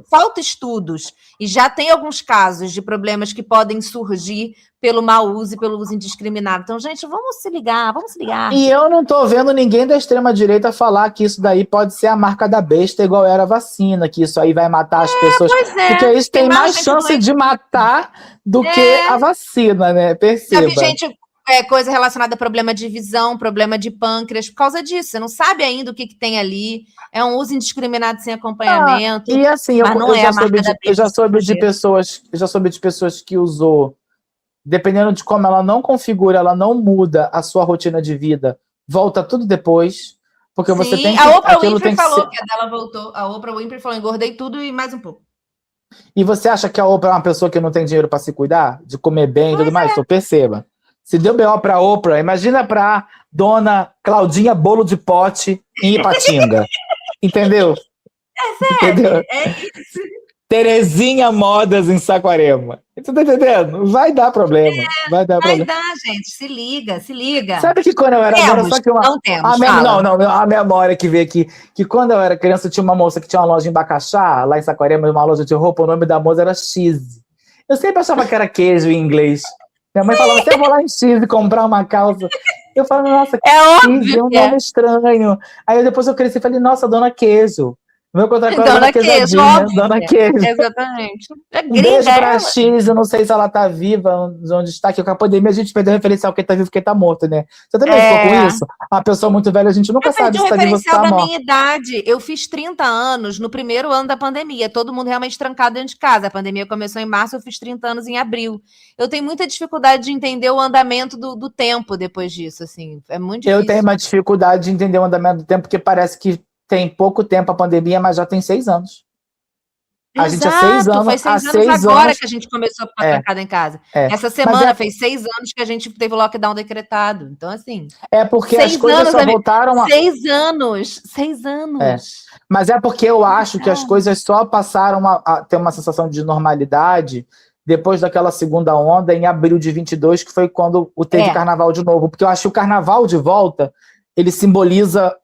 Falta estudos, e já tem alguns casos de problemas que podem surgir pelo mau uso e pelo uso indiscriminado. Então, gente, vamos se ligar. E eu não tô vendo ninguém da extrema-direita falar que isso daí pode ser a marca da besta, igual era a vacina, que isso aí vai matar as pessoas. Porque isso tem mais chance de matar do que a vacina, né? Perceba. Já vi gente, coisa relacionada a problema de visão, problema de pâncreas, por causa disso. Você não sabe ainda o que tem ali. É um uso indiscriminado sem acompanhamento. E assim, eu já soube de pessoas que usou. Dependendo de como ela não configura, ela não muda a sua rotina de vida, volta tudo depois, porque você tem que... A Oprah Winfrey falou que a dela voltou. A Oprah Winfrey falou: engordei tudo e mais um pouco. E você acha que a Oprah é uma pessoa que não tem dinheiro para se cuidar? De comer bem e tudo mais? Então perceba. Se deu B.O. pra Oprah, imagina pra dona Claudinha Bolo de Pote em Ipatinga. Entendeu? Entendeu? É isso. Terezinha Modas em Saquarema. Você tá entendendo? Vai dar problema. Vai dar, gente. Se liga. Sabe que quando eu era a memória que veio aqui, que quando eu era criança tinha uma moça que tinha uma loja em Bacaxá, lá em Saquarema, uma loja de roupa, o nome da moça era Cheese. Eu sempre achava que era queijo em inglês. Minha mãe falava: eu vou lá em Cheese comprar uma calça. Eu falava: nossa, que Cheese, é um nome estranho. Aí depois eu cresci e falei: nossa, dona Queijo. Meu contrato com Dona Queijo, Dona Queijo. Exatamente. Um beijo pra X, eu não sei se ela tá viva, onde está, que com a pandemia a gente perdeu o referencial quem tá vivo e quem tá morto, né? Você também ficou com isso? Uma pessoa muito velha, a gente nunca sabe se tá viva ou se tá morta. Eu perdi o referencial da minha idade. Eu fiz 30 anos no primeiro ano da pandemia, todo mundo realmente trancado dentro de casa. A pandemia começou em março, eu fiz 30 anos em abril. Eu tenho muita dificuldade de entender o andamento do tempo depois disso, assim. É muito difícil. Eu tenho uma dificuldade de entender o andamento do tempo, porque parece que tem pouco tempo a pandemia, mas já tem 6 anos. A gente há 6 anos. Foi 6 anos agora que a gente começou a ficar trancado em casa. Essa semana fez 6 anos que a gente teve o lockdown decretado. Então, assim. É porque as coisas só voltaram a. 6 anos! 6 anos! Mas é porque eu acho que as coisas só passaram a ter uma sensação de normalidade depois daquela segunda onda, em abril de 22, que foi quando teve carnaval de novo. Porque eu acho que o carnaval de volta, ele simboliza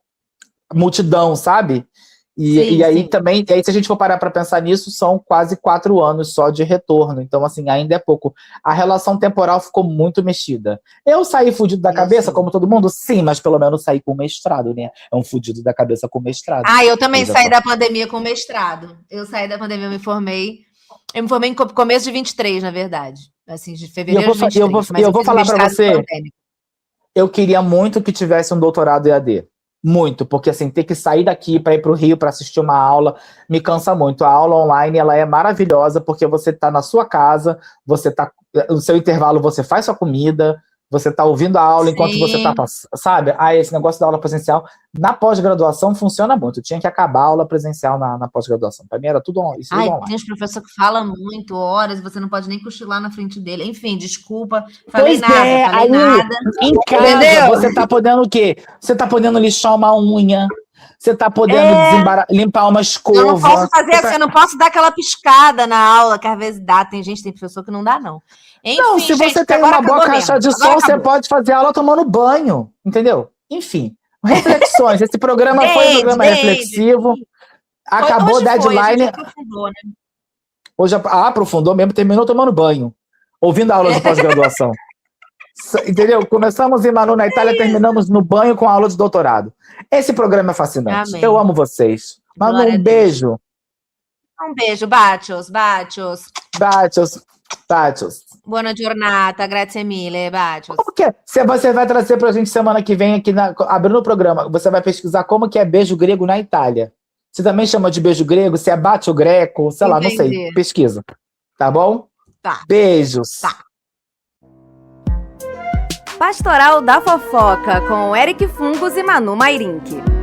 multidão, sabe? E aí também, se a gente for parar para pensar nisso, são quase 4 anos só de retorno. Então, assim, ainda é pouco. A relação temporal ficou muito mexida. Eu saí fudido da cabeça, como todo mundo? Sim, mas pelo menos saí com mestrado, né? É um fudido da cabeça com mestrado. Eu também saí da pandemia com mestrado. Eu saí da pandemia, eu me formei em começo de 23, na verdade. Assim, de fevereiro de 23. Eu vou falar para você, eu queria muito que tivesse um doutorado EAD. Muito, porque assim, ter que sair daqui para ir para o Rio para assistir uma aula me cansa muito. A aula online, ela é maravilhosa porque você está na sua casa, você tá no seu intervalo, você faz sua comida, você está ouvindo a aula enquanto você está, sabe? Esse negócio da aula presencial na pós-graduação funciona muito. Tinha que acabar a aula presencial na pós-graduação. Para mim era tudo isso. Tem uns professores que falam muito, horas, você não pode nem cochilar na frente dele. Enfim, desculpa, falei nada. Em casa, entendeu? Você tá podendo o quê? Você tá podendo lixar uma unha, você tá podendo limpar uma escova. Eu não posso fazer assim, eu não posso dar aquela piscada na aula, que às vezes dá. Tem professor que não dá, não. Enfim, não, se você tem uma boa caixa de som, você pode fazer aula tomando banho, entendeu? Enfim, reflexões. Esse programa foi um programa reflexivo. Acabou o deadline. Hoje aprofundou, né? Hoje aprofundou mesmo, terminou tomando banho, ouvindo a aula de pós-graduação. Entendeu? Começamos em Manu, na Itália, terminamos no banho com a aula de doutorado. Esse programa é fascinante. Amém. Eu amo vocês. Manu, um beijo. Um beijo, Bachos. Bachos. Buona giornata, grazie mille, bacios. Como que é? Você vai trazer pra gente semana que vem aqui, abrindo o programa, você vai pesquisar como que é beijo grego na Itália. Você também chama de beijo grego? Se é bacio greco? Sei lá, não sei. Entendi. Pesquisa. Tá bom? Tá. Beijos. Tá. Pastoral da Fofoca com Eric Fungos e Manu Mairink.